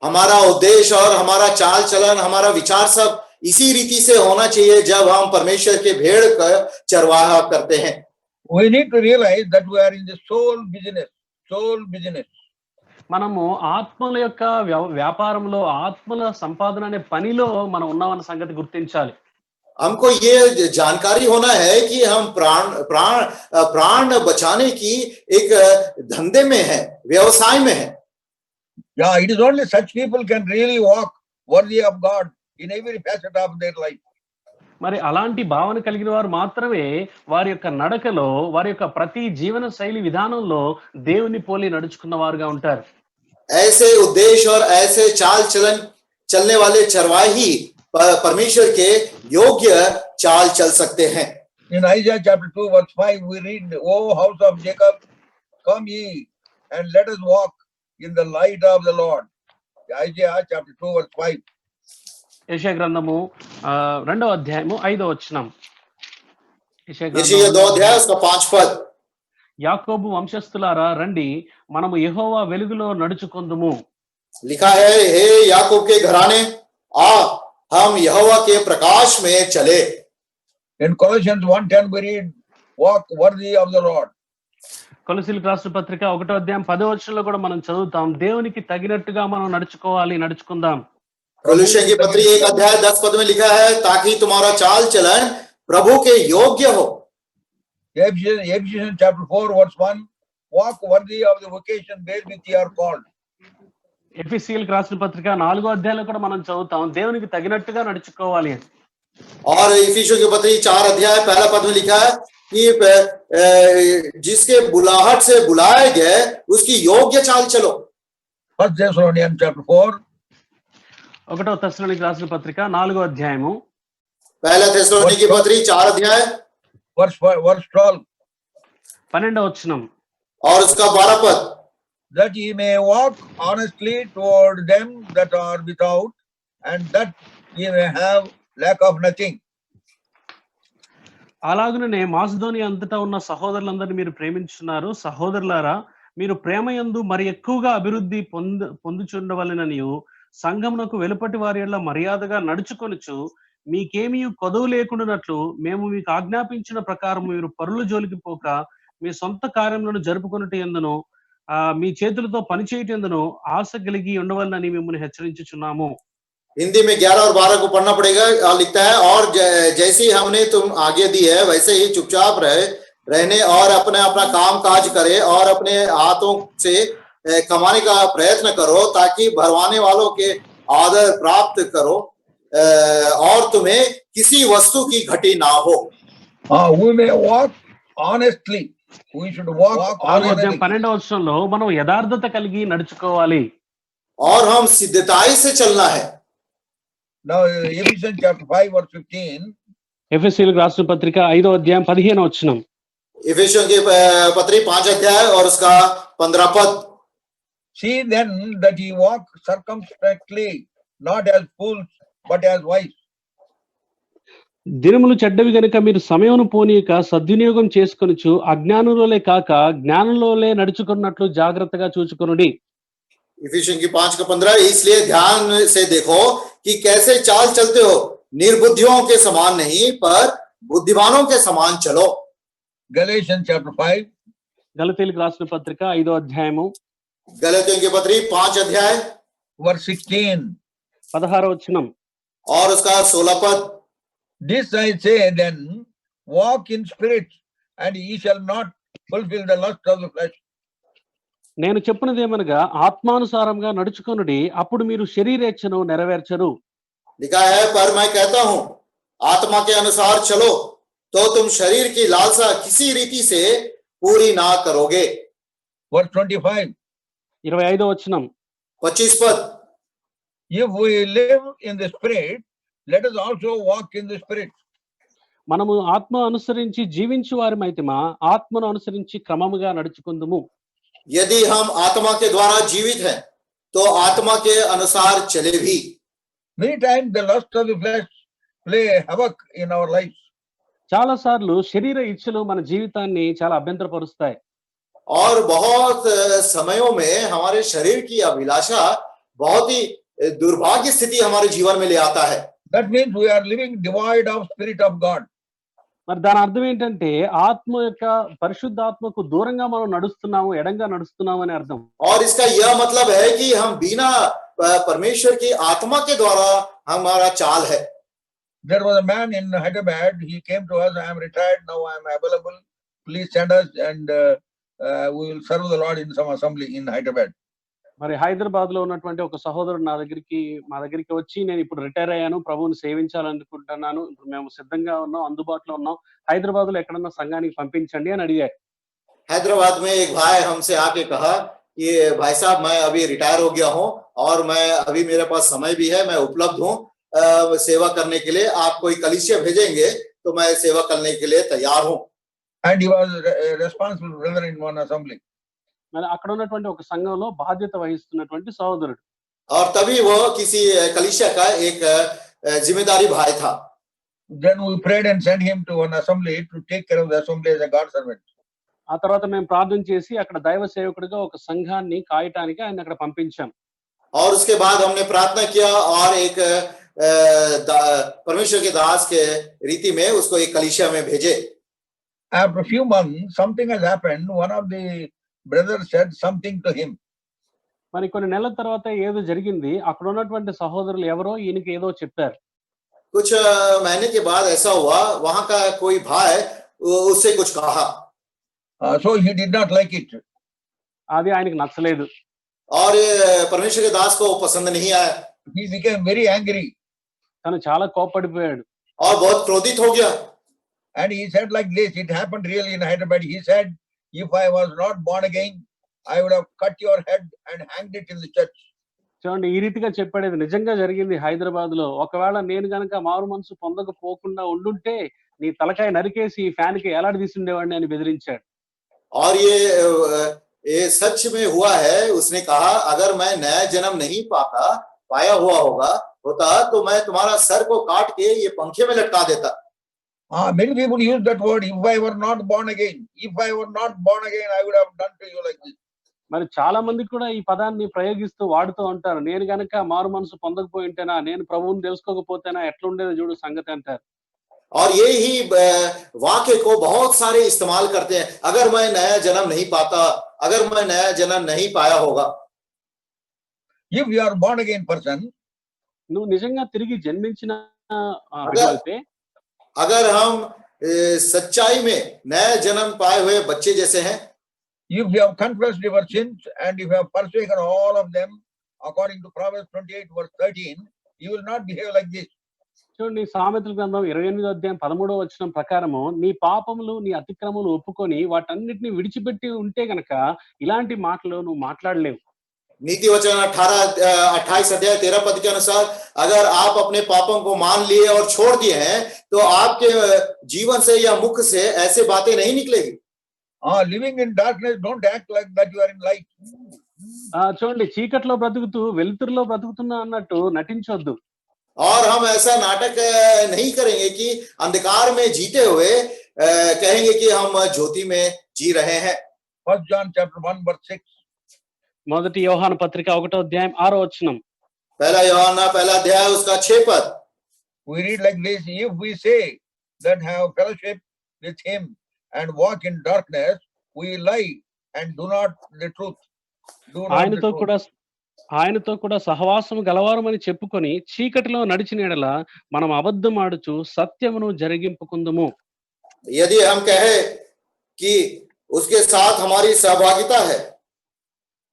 हमारा उद्देश्य और हमारा चाल चलन, हमारा विचार सब इसी रीति से होना चाहिए जब हम परमेश्वर के भेड़ का चरवाहा करते हैं. We need to realize that we are in the soul business. Soul business. మనము ఆత్మల యొక్క వ్యాపారంలో ఆత్మల సంపాదన అనే పనిలో మనం ఉన్నామన్న సంగతి గుర్తించాలి. हमको ये जानकारी होना है कि हम प्राण बचाने की एक धंधे में है, व्यवसाय में है. Yeah, it is only such people can really walk worthy of God in every facet of their life. మరి అలాంటి భావన కలిగిన వారు మాత్రమే వారి యొక్క నడకలో, వారి యొక్క ప్రతి జీవన శైలి విధానంలో దేవుని పోలి నడుచుకున్న వారుగా ఉంటారు. ऐसे उद्देश्य और ऐसे चाल चलन चलने वाले चरवाही परमेश्वर के योग्य चाल चल सकते हैं. In Isaiah chapter 2 verse 5 we read, "O house of Jacob, come ye and let us walk in the light of the Lord." Isaiah chapter 2 verse 5. యెషయా గ్రంథము 2వ అధ్యాయము 5వ వచనం. यशायाह 2 अध्याय उसका 5 पद. యాకోబు వంశస్థులారా రండి, మనము యెహోవా వెలుగులో నడుచుకొందుము. लिखा है, हे याकूब के घराने, आ हम यहोवा के प्रकाश में चले. In Colossians 1:10 we read, "Walk worthy of the Lord." కొలసీలకు రాసిన పత్రిక 1వ అధ్యాయం 10వ వచనంలో కూడా మనం చదువుతాం, దేవునికి తగినట్టుగా మనం నడుచుకోవాలి, నడుచుకుందాం. कोलोसियों की पत्री 1 अध्याय 10 पद में लिखा है, ताकि तुम्हारा चाल चलन प्रभु के योग्य हो. Ephesians chapter 4 verse 1, "Walk worthy of the vocation wherewith ye are called." ఎఫెసీయులకు రాసిన పత్రిక 4వ అధ్యాయంలో కూడా మనం చదువుతాం, దేవునికి తగినట్టుగా నడుచుకోవాలి అని. और इफिसियों की पत्री 4 अध्याय पहला पद में लिखा है कि जिसके बुलाहट से बुलाए गए उसकी योग्य चाल चलो. 1 Thessalonians chapter 4 1వ తెస్సలోనికీయులకు రాసిన పత్రిక 4వ అధ్యాయము पहला थेसलोनिकी की पत्री 4 अध्याय verse 12, 12వ వచనం. और उसका 12 पद. "That ye may walk honestly toward them that are without, and that ye may have lack of nothing." అలాగుననే మాసిదోనియా అంతటా ఉన్న సహోదరులందరినీ మీరు ప్రేమించున్నారు. సహోదరులారా, మీరు ప్రేమయందు మరి ఎక్కువగా అభివృద్ధి పొందుచుండవలెననియు సంఘమునకు వెలుపటి వారి యెడల మర్యాదగా నడుచుకొనుచు మీకేమీ కొదవు లేకుండానట్లు మేము మీకు ఆజ్ఞాపించిన ప్రకారం మీరు పరుల జోలికి పోక మీ సొంత కార్యములను జరుపుకొనుట యందును మీ చేతులతో పని చేయట యందును ఆశ కలిగి ఉండవలనని మిమ్మల్ని హెచ్చరించుచున్నాము. हिंदी में 11 और 12 को पढ़ना पड़ेगा. लिखता है, और जैसी हमने तुम आगे दी है वैसे ही चुपचाप रहने और अपना काम काज करे और अपने हाथों से कमाने का प्रयत्न करो, ताकि भरवाने वालों के आदर प्राप्त करो और तुम्हें किसी वस्तु की घटी ना हो. We may walk honestly. We should walk honestly. 12వ వచనంలో మనం యథార్థత కలిగి నడుచుకోవాలి. और हम सिद्धताई से चलना है. Now Ephesians chapter 5 verse 15. ఎఫెసీయులకు రాసిన పత్రిక 5వ అధ్యాయం 15వ వచనం. इफिसियों की पत्री 5 अध्याय और उसका 15 पद. "See then that ye walk circumspectly, not as fools, but as wise." దినములు చెడ్డవి గనుక మీరు సమయమును పోనీయక సద్వినియోగం చేసుకొనుచు అజ్ఞానులోలే కాక జ్ఞానంలోలే నడుచుకున్నట్లు జాగ్రత్తగా చూచుకొనుడి. इफिसियों की 5 का 15, इसलिए ध्यान से देखो कि कैसे चाल चलते हो, निर्बुद्धियों के समान नहीं पर बुद्धिमानों के समान चलो. Galatians chapter 5 గలతీయులకు రాసిన పత్రిక 5వ అధ్యాయము गलातियों की पत्री 5 अध्याय verse 16. 16వ వచనం. और उसका 16 पद. "This I say then, walk in spirit, and ye shall not fulfill the lust of the flesh." నేను చెప్పినదేమనగా ఆత్మానుసారంగా నడుచుకొనుడి, అప్పుడు మీరు శరీరేచ్ఛను నెరవేర్చరు. लिखा है, पर मैं कहता हूं आत्मा के अनुसार चलो तो तुम शरीर की लालसा किसी रीति से पूरी ना करोगे. Verse 25. 25వ వచనం. 25 पद. "If we live in the spirit, let us also walk in the spirit." మనము ఆత్మ అనుసరించి జీవించు వారిమైతిమా ఆత్మను అనుసరించి క్రమముగా నడుచుకుందుము. यदि हम आत्मा के द्वारा जीवित हैं तो आत्मा के अनुसार चले भी. Many times the lust of the flesh play havoc in our lives. చాలా సార్లు శరీర ఇచ్చలు మన జీవితాన్ని చాలా అభ్యంతరపరుస్తాయి. और बहुत समयों में हमारे शरीर की अभिलाषा बहुत ही दुर्भाग्य स्थिति हमारे जीवन में ले आता है. That means we are living devoid of spirit of God. మరి దాని అర్థం ఏంటంటే ఆత్మ యొక్క పరిశుద్ధాత్మకు దూరంగా మనం నడుస్తున్నాము, ఎడంగా నడుస్తున్నాము అని అర్థం. और इसका यह मतलब है कि हम बिना परमेश्वर की आत्मा के द्वारा हमारा चाल है. There was a man in Hyderabad. He came to us. I am retired now. I am available. Please send us, and we will serve the Lord in some assembly in Hyderabad. మరి హైదరాబాద్ లో ఉన్నటువంటి ఒక సహోదరుడు మా దగ్గరికి వచ్చి, నేను ఇప్పుడు రిటైర్ అయ్యాను, ప్రభువుని సేవించాలనుకుంటున్నాను, ఇప్పుడు మేము సిద్ధంగా ఉన్నాం, అందుబాటులో ఉన్నాం, హైదరాబాద్ లో ఎక్కడన్నా సంఘానికి పంపించండి అని అడిగారు. हैदराबाद में एक भाई हमसे आके कहा कि भाई साहब मैं अभी रिटायर हो गया हूं और मैं अभी मेरे पास समय भी है, मैं उपलब्ध हूं सेवा करने के लिए, आप कोई कलीसिया भेजेंगे तो मैं सेवा करने के लिए तैयार हूं. And he was a responsible brother in one assembly. మరి అక్కడ ఉన్నటువంటి ఒక సంఘంలో బాధ్యత వహిస్తున్నటువంటి సహోదరుడు. और तभी वो किसी कलीसिया का एक जिम्मेदारी भाई था. Then we prayed and sent him to an assembly to take care of the assembly as a God servant. ఆ తర్వాత మేము ప్రార్థన చేసి అక్కడ దైవ సేవకుడిగా ఒక సంఘాన్ని కాయటానికి ఆయన అక్కడ పంపించాం. और उसके बाद हमने प्रार्थना किया और एक परमेश्वर के दास के रीति में उसको एक कलीसिया में भेजे. After a few months, something has happened. One of the brothers said something to him. మరి కొన్ని నెలల తర్వాత ఏదో జరిగింది. అక్కడ ఉన్నటువంటి సహోదరులు ఎవరో ఈయనకి ఏదో చెప్పారు. कुछ महीने के बाद ऐसा हुआ, वहां का कोई भाई उससे कुछ कहा. So he did not like it. అది ఆయనకి నచ్చలేదు. और परमेश्वर के दास को पसंद नहीं आया. He became very angry. తను చాలా కోప్పడిపోయాడు. और बहुत क्रोधित हो गया. And he said like this, it happened really in Hyderabad. He said, if I was not born again, I would have cut your head and hanged it in the church. చూడండి, ఈ రీతిగా చెప్పాడు. ఇది నిజంగా జరిగింది హైదరాబాద్ లో. ఒకవేళ నేను గనక మారు మనసు పొందకపోకుండా ఉండుంటే నీ తలకాయ నరికేసి ఈ ఫ్యాన్ కి ఎలాడదీసి ఉండేవాడిని అని బెదిరించాడు. और ये सच में हुआ है. उसने कहा अगर मैं नया जन्म नहीं पाया होता तो मैं तुम्हारा सर को काट के ये पंखे में लटका देता. Many people use that word, if I were not born again. If I were not born again, I would have done to you like this. మరి చాలా మంది కూడా ఈ పదాన్ని ప్రయోగిస్తూ వాడుతూ ఉంటారు. నేను గనక మారు మనసు పొందకపోయి ఉంటేనా, నేను ప్రభువుని తెలుసుకోకపోతేనా ఎట్లుండేదో చూడు సంగతి అంటారు. और ये ही वाक्य को बहुत सारे इस्तेमाल करते हैं. अगर मैं नया जन्म नहीं पाता, अगर मैं नया जन्म नहीं पाया होगा. If you are born again person, నువ్వు నిజంగా తిరిగి జన్మించిన అయితే, अगर हम सच्चाई में नया जन्म पाए हुए बच्चे जैसे हैं, if you have confessed your sins and if you have forsaken all of them according to Proverbs 28 verse 13, you will not behave like this. చూడండి, సామెతల గ్రంథం 28వ అధ్యాయం 13వ వచనం ప్రకారము నీ పాపములు నీ అతిక్రమములు ఒప్పుకొని వాటన్నిటిని విడిచిపెట్టి ఉంటే గనక ఇలాంటి మాటలు నువ్వు మాట్లాడలేవు. नीति वचन 28 अध्याय 13 पद के अनुसार अगर आप अपने पापों को मान लिए और छोड़ दिए हैं तो आपके जीवन से या मुख से ऐसे बातें नहीं निकलेगी. Living in darkness, don't act like that you are in light. చూడండి, చీకట్లో బ్రతుకుతూ వెలుతురులో బ్రతుకుతున్నా అన్నట్టు నటించొద్దు. और हम ऐसा नाटक नहीं करेंगे कि अंधकार में जीते हुए कहेंगे कि हम ज्योति में जी रहे हैं. 1 John chapter 1 verse 6. మొదటి యోహాను పత్రిక 1వ అధ్యాయం 6వ వచనం. पहला యోహానా पहला अध्याय उसका 6 पद. We read like this, if we say that have fellowship with him and walk in darkness, we lie and do not the truth. ఆయనతో కూడా సహవాసము గలవారమని చెప్పుకొని చీకటిలో నడిచిన ఎడల మనం అబద్ధం ఆడుచు సత్యమును జరిగింపుకుందుము. यदि हम कहे कि उसके साथ हमारी सहभागिता है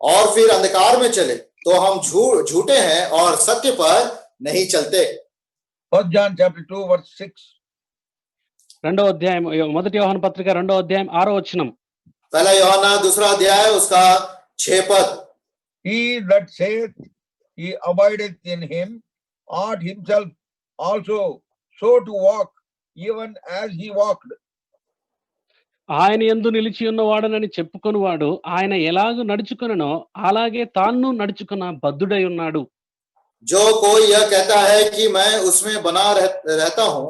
और फिर अंधकार में चले तो हम झूठे हैं और सत्य पर नहीं चलते. 1 John chapter 2 verse 6. రెండవ అధ్యాయం మొదటి యోహాను పత్రిక 2వ అధ్యాయం 6వ వచనం. पहला యోహానా दूसरा अध्याय उसका 6 पद. He that saith he abideth in him ought himself also so to walk even as he walked. ఆయన యందు నిలిచి ఉన్నవాడనని చెప్పుకొనివాడు ఆయన ఎలాగూ నడుచుకొనెనో అలాగే తాను నడుచుకున్న బద్ధుడై ఉన్నాడు. जो कोई यह कहता है कि मैं उसमें बना रहता हूं,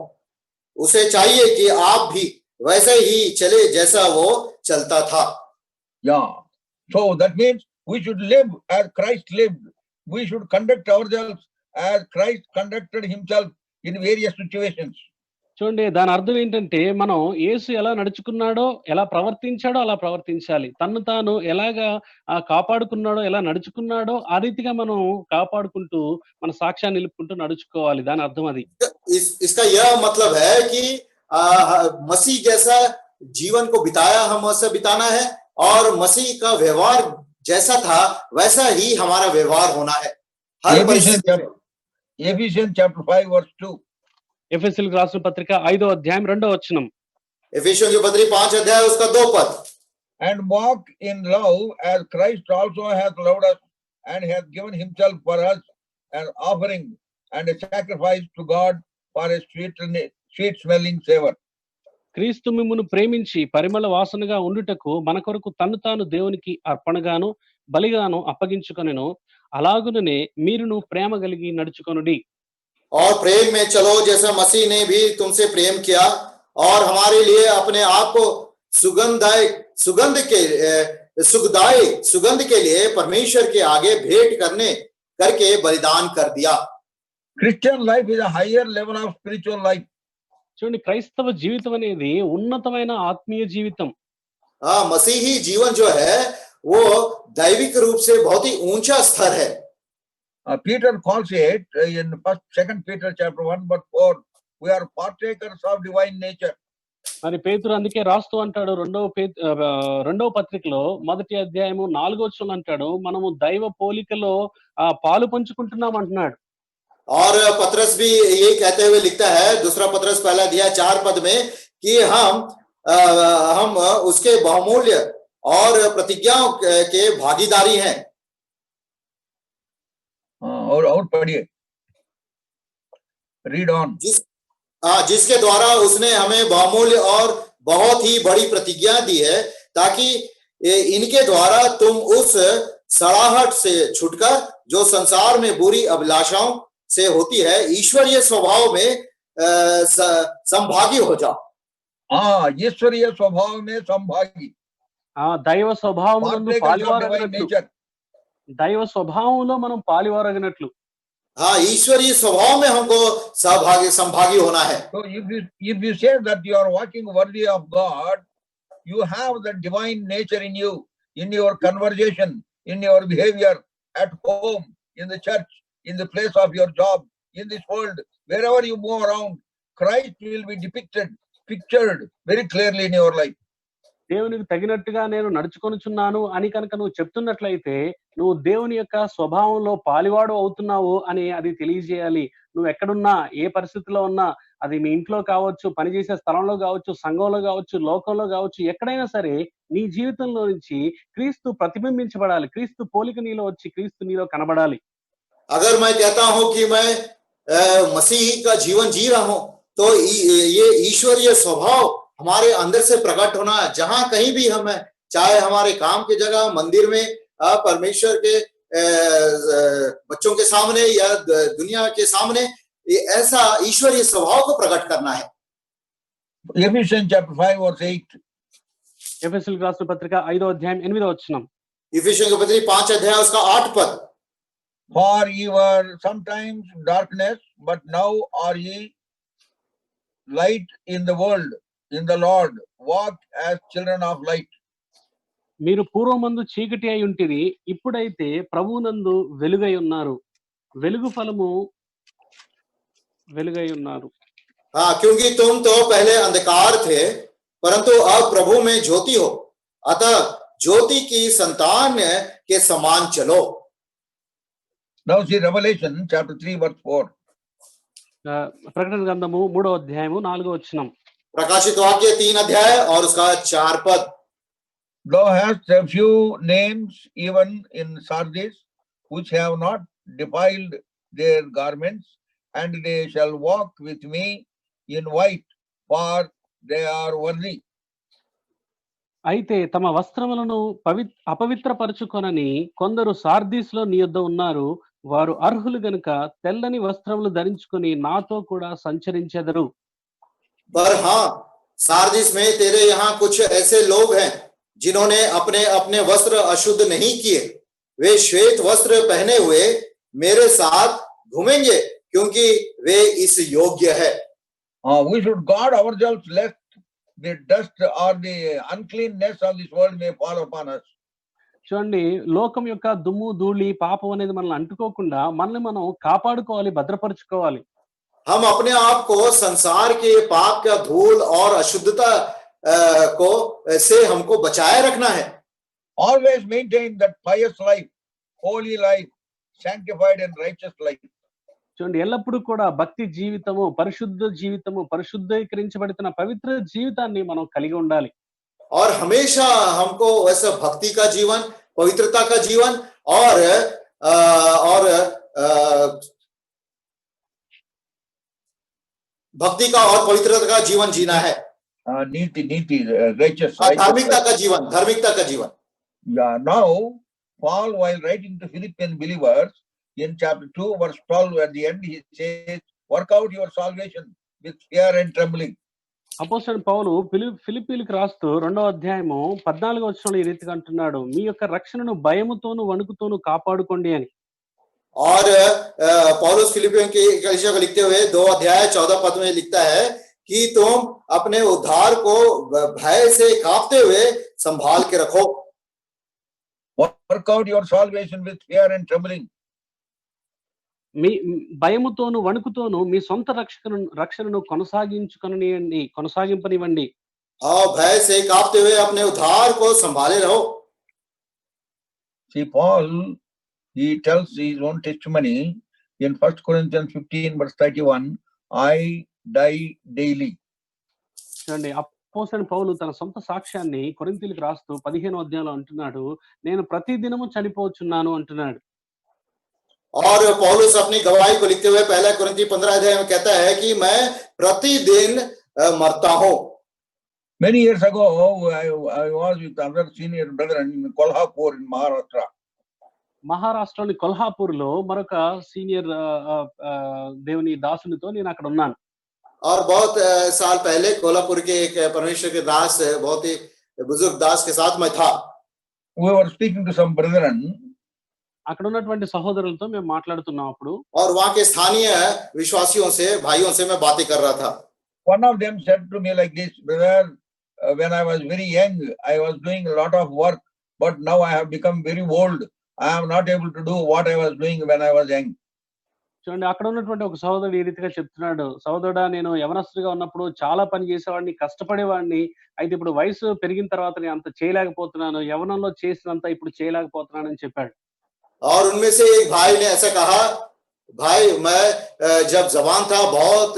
उसे चाहिए कि आप भी वैसे ही चले जैसा वो चलता था. Yeah. So that means we should live as Christ lived. We should conduct ourselves as Christ conducted himself in various situations. చూడండి దాని అర్థం ఏంటంటే, మనం యేసు ఎలా నడుచుకున్నాడో, ఎలా ప్రవర్తించాడో అలా ప్రవర్తించాలి. తన్ను తాను ఎలాగా కాపాడుకున్నాడో, ఎలా నడుచుకున్నాడో ఆ రీతిగా మనం కాపాడుకుంటూ, మన సాక్ష్యాన్ని నిలుపుకుంటూ నడుచుకోవాలి. దాని అర్థం అది. इसका यह मतलब है कि मसीह जैसा जीवन को बिताया हम वैसा बिताना है और मसीह का व्यवहार जैसा था वैसा ही हमारा व्यवहार होना है हर परिस्थिति में। Ephesians chapter 5 verse 2. ఎఫెసీయులకు రాసిన పత్రిక 5వ అధ్యాయం 2వ వచనం. एफिसियों की पत्री 5 अध्याय उसका 2 पद। And walk in love as Christ also hath loved us and hath given himself for us an offering and a sacrifice to God for a sweet smelling savor. క్రీస్తు మిమ్మును ప్రేమించి పరిమళ వాసనగా ఉండుటకు మన కొరకు తన్ను తాను దేవునికి అర్పణగాను బలిగాను అప్పగించుకొనెను. అలాగుననే మీరును ప్రేమ కలిగి నడుచుకొనుడి. और प्रेम में चलो जैसा मसीह ने भी तुमसे प्रेम किया और हमारे लिए अपने आप को सुगंध के लिए परमेश्वर के आगे भेंट करके बलिदान कर दिया। Christian life is a higher level of spiritual life. చూడండి క్రైస్తవ జీవితం అనేది ఉన్నతమైన ఆత్మీయ జీవితం. मसीही जीवन जो है वो दैविक रूप से बहुत ही ऊंचा स्तर है। Peter calls it in 2 Peter chapter 1 verse 4, we are partakers of divine nature. మరి పేతురు అందుకే రాస్తూ అంటాడు రెండవ పత్రికలో 1వ అధ్యాయము 4వ వచనం అంటాడు, మనము దైవ పోలికలో పాలు పంచుకుంటున్నాం అంటున్నాడు. और पतरस भी ये कहते हुए लिखता है, दूसरा पतरस पहला अध्याय 4 पद में, कि हम उसके बहुमूल्य और प्रतिज्ञाओं के भागीदारी हैं। और पढ़िए, रीड ऑन। जिसके द्वारा उसने हमें बहुमूल्य और बहुत ही बड़ी प्रतिज्ञा दी है, ताकि इनके द्वारा तुम उस सड़ाहट से छुटकर जो संसार में बुरी अभिलाषाओं से होती है ईश्वरीय स्वभाव में संभागी हो जाओ। ईश्वरीय स्वभाव में संभागी, దైవ స్వభావమునందు పాలివారగినట్లు, దైవ స్వభావంలో మనం పాలివారగినట్లు। ईश्वरीय स्वभाव में हमको संभागी होना है। So if you say that you are walking worthy of God, you have the divine nature in you, in your conversation, in your behavior, at home, in the church, in the place of your job, in this world, wherever you move around, Christ will be pictured very clearly in your life. దేవునికి తగినట్టుగా నేను నడుచుకొనుచున్నాను అని కనుక నువ్వు చెప్తున్నట్లయితే నువ్వు దేవుని యొక్క స్వభావంలో పాలివాడు అవుతున్నావు అని అది తెలియజేయాలి. నువ్వు ఎక్కడున్నా, ఏ పరిస్థితిలో ఉన్నా, అది మీ ఇంట్లో కావచ్చు, పనిచేసే స్థలంలో కావచ్చు, సంఘంలో కావచ్చు, లోకంలో కావచ్చు, ఎక్కడైనా సరే నీ జీవితంలో నుంచి క్రీస్తు ప్రతిబింబించబడాలి. క్రీస్తు పోలిక నీలో వచ్చి క్రీస్తు నీలో కనబడాలి. अगर मैं कहता हूं कि मैं मसीह का जीवन जी रहा हूं, तो ये ईश्वरीय स्वभाव हमारे अंदर से प्रकट होना, जहां कहीं भी हम हैं, चाहे हमारे काम की जगह, मंदिर में, परमेश्वर के बच्चों के सामने या दुनिया के सामने, ऐसा ईश्वरीय स्वभाव को प्रकट करना है। Ephesians chapter 5 verse 8. ఎఫెసీయులకు రాసిన పత్రిక 5వ అధ్యాయం 8వ వచనం. इफिसियों की पत्री 5 अध्याय उसका 8 पद। For ye were sometimes darkness, but now are ye light in the world, in the Lord. Walk as children of light. మీరు పూర్వమందు చీకటి అయి ఉంటిరి, ఇప్పుడైతే ప్రభువునందు వెలుగై ఉన్నారు. వెలుగు ఫలము వెలుగై ఉన్నారు. क्योंकि तुम तो पहले अंधकार थे, परंतु अब प्रभु में ज्योति हो, अतः ज्योति की संतान के समान चलो। Now see Revelation chapter 3 verse 4. ప్రకటన గ్రంథము 3వ అధ్యాయము 4వ వచనం. प्रकाशित वाक्य 3 अध्याय और उसका 4 पद। Thou hast a few names even in Sardis, which have not defiled their garments, and they shall walk with me in white, for they are worthy. అయితే తమ వస్త్రములను అపవిత్రపరచుకొనని కొందరు సార్దీస్లో నీ యొద్ద ఉన్నారు. వారు అర్హులు గనుక తెల్లని వస్త్రములు ధరించుకొని నాతో కూడా సంచరించెదరు. पर हाँ, सार्दिस में तेरे यहाँ कुछ ऐसे लोग हैं जिन्होंने अपने अपने वस्त्र अशुद्ध नहीं किए, वे श्वेत वस्त्र पहने हुए मेरे साथ घूमेंगे, क्योंकि वे इस योग्य है। We should guard ourselves lest the dust or the uncleanness of this world may fall upon us. చూడండి, లోకం యొక్క దుమ్ము ధూళి పాపం అనేది మనల్ని అంటుకోకుండా మనల్ని మనం కాపాడుకోవాలి, భద్రపరుచుకోవాలి. हम अपने आप को संसार के पाप का धूल और अशुद्धता को से हमको बचाए रखना है. Always maintain that pious life, holy life, sanctified and righteous life. చూడండి, ఎల్లప్పుడూ కూడా భక్తి జీవితము, పరిశుద్ధ జీవితము, పరిశుద్ధీకరించబడిన పవిత్ర జీవితాన్ని మనం కలిగి ఉండాలి. और हमेशा हमको वैसा भक्ति का जीवन, पवित्रता का जीवन और भक्ति का और पवित्रता का जीवन जीना है. नीति righteous, धार्मिकता का जीवन, धार्मिकता का जीवन. Yeah, now Paul, while writing to Philippian believers in chapter 2 verse 12 at the end, he says, work out your salvation with fear and trembling. అపోస్తలుడైన పౌలు ఫిలిప్పీయులకు రాస్తూ 2వ అధ్యాయము 14వ వచనంలో ఈ రీతిగా అంటున్నాడు, మీ యొక్క రక్షణను భయముతోను వణుకుతోను కాపాడుకోండి అని. और पौलुस फिलिपियों की कलीसिया को लिखते हुए 2 अध्याय 14 पद में लिखता है कि तुम अपने उद्धार को भय से कांपते हुए संभाल के रखो. Work out your salvation with fear and trembling. మీ భయముతోను వణుకుతోను మీ సొంత రక్షణను కొనసాగింపనివ్వండి. भय से कांपते हुए अपने उद्धार को संभाले रहो. See, Paul, he tells his own testimony in 1 Corinthians 15 verse 31, I die daily. చూడండి, అపోస్తలుడైన పౌలు తన సొంత సాక్ష్యాన్ని కొరింథీయులకు రాస్తూ 15వ అధ్యాయంలో అంటున్నాడు, నేను ప్రతి దినము చనిపోచున్నాను అంటున్నాడు. और पौलुस अपनी गवाही को लिखते हुए 1 कोरिन्थी 15 अध्याय में कहता है कि मैं प्रतिदिन मरता हूं. Many years ago, I was with other senior brethren in Kolhapur in Maharashtra. మహారాష్ట్రలోని కొల్హాపూర్ లో మరొక సీనియర్ దేవుని దాసునితో నేను అక్కడ ఉన్నాను. और बहुत साल पहले कोल्हापुर के एक परमेश्वर के दास, बहुत ही बुजुर्ग दास के साथ मैं था. We were speaking to some brethren. అక్కడ ఉన్నటువంటి సహోదరులతో మేము మాట్లాడుతున్నాం అప్పుడు. और वहां के स्थानीय विश्वासियों से, भाइयों से मैं बातें कर रहा था. One of them said to me like this, brother, when I was very young, I was doing a lot of work, but now I have become very old. I am not able to do what I was doing when I was young. చూడండి, అక్కడ ఉన్నటువంటి ఒక సహోదరుడు ఈ రీతిగా చెప్తున్నాడు, సహోదరుడా, నేను యవనస్తుడిగా ఉన్నప్పుడు చాలా పని చేసేవాడిని, కష్టపడేవాడిని. అయితే ఇప్పుడు వయసు పెరిగిన తర్వాత నేను అంత చేయలేకపోతున్నాను, యవనంలో చేసినంత ఇప్పుడు చేయలేకపోతున్నానని చెప్పాడు. और उनमें से एक भाई ने ऐसा कहा, भाई मैं जब जवान था बहुत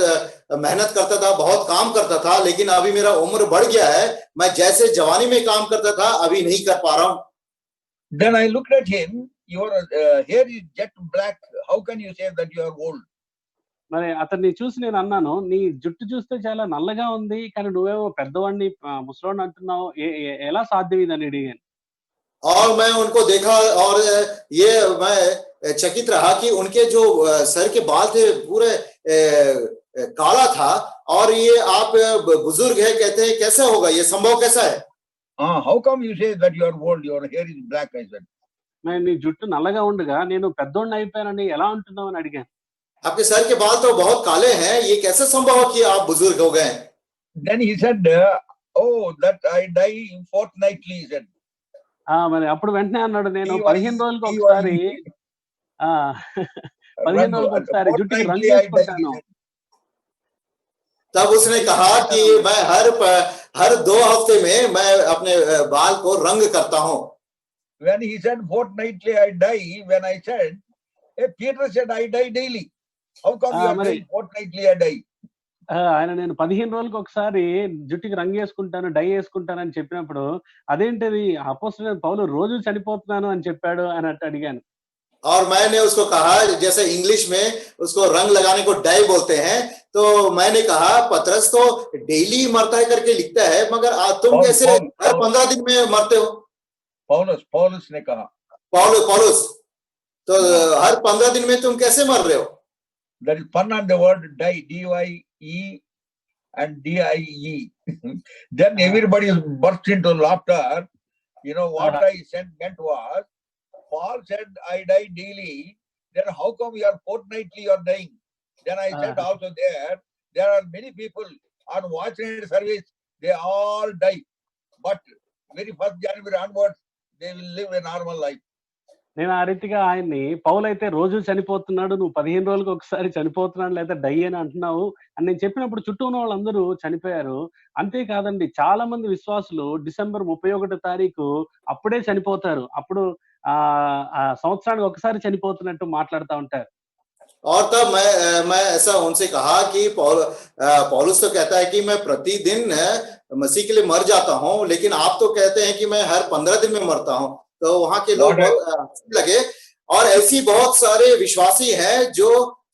मेहनत करता था, बहुत काम करता था, लेकिन अभी मेरा उम्र बढ़ गया है, मैं जैसे जवानी में काम करता था अभी नहीं कर पा रहा हूं. Then I looked at him, your hair is jet black, how can you say that you are old? మరి అతన్ని చూసి నేను అన్నాను, నీ జుట్టు చూస్తే చాలా నల్లగా ఉంది, కానీ నువ్వేమో పెద్దవాడిని ముసలోడిని అంటున్నావు, ఎలా సాధ్యం ఇదని అడిగాను. और मैं उनको देखा और ये मैं चकित रहा कि उनके जो सर के बाल थे पूरे काला था, और ये आप बुजुर्ग है, कहते हैं कैसे होगा, ये संभव कैसा है? How come you say that you are old, your hair is black? I said. मैं నీ జుట్టు నల్లగా ఉండగా నేను పెద్దోడిని అయిపోయానని ఎలా అంటున్నావు అని అడిగాను. आपके सर के बाल तो बहुत काले हैं, ये कैसे संभव है कि आप बुजुर्ग हो गए? Then he said, oh, that I die fortnightly, he said. మరి అప్పుడు వెంటనే అన్నాడు, నేను 15 రోజులకు ఒకసారి 15 రోజులకు ఒకసారి జుట్టుకి రంగు వేసుకుంటాను. तब उसने कहा कि मैं हर 2 हफ्ते में मैं अपने बाल को रंग करता हूं. When he said fortnightly I die, when I said, hey, Peter said I die daily. How come you are saying fortnightly I die? ఆయన నేను 15 రోజులకు ఒకసారి జుట్టుకి రంగు వేసుకుంటాను, డై వేసుకుంటానని చెప్పినప్పుడు, అదేంటిది అపోస్తలుడైన పౌలు రోజు చనిపోతున్నాను అని చెప్పాడు అని అడిగాను. और मैंने उसको कहा, जैसे इंग्लिश में उसको रंग लगाने को डाई बोलते हैं, तो मैंने कहा पतरस तो डेली मरता है करके लिखता है, मगर तुम कैसे हर 15 दिन में मरते हो? पौलुस ने कहा. पौलुस तो हर 15 दिन में तुम कैसे मर रहे हो? There is pun on the word die, D-Y-E and D-I-E. Then everybody burst into laughter. You know what I meant was, Paul said I die daily, then how come you are fortnightly you are dying? Then I said also there, there are many people on watch night service, they all die. But very first January onwards, they will live a normal life. నేను ఆ రీతిగా ఆయన్ని పౌలైతే రోజు చనిపోతున్నాడు, నువ్వు 15 రోజులకు ఒకసారి చనిపోతున్నాడు లేదా die అని అంటున్నావు అని నేను చెప్పినప్పుడు చుట్టూ ఉన్న వాళ్ళందరూ చనిపోయారు. అంతేకాదండి చాలా మంది విశ్వాసులు డిసెంబర్ 31 తారీఖు అప్పుడే చనిపోతారు. అప్పుడు సంవత్సరానికి ఒకసారి చనిపోతున్నట్టు మాట్లాడుతూ ఉంటారు. और तब मैं ऐसा उनसे कहा कि पौलुस तो कहता है कि मैं प्रतिदिन मसीह के लिए मर जाता हूं, लेकिन आप तो कहते हैं कि मैं हर 15 दिन में मरता हूं. तो वहां के लोग बहुत लगे. और ऐसी बहुत सारे विश्वासी हैं जो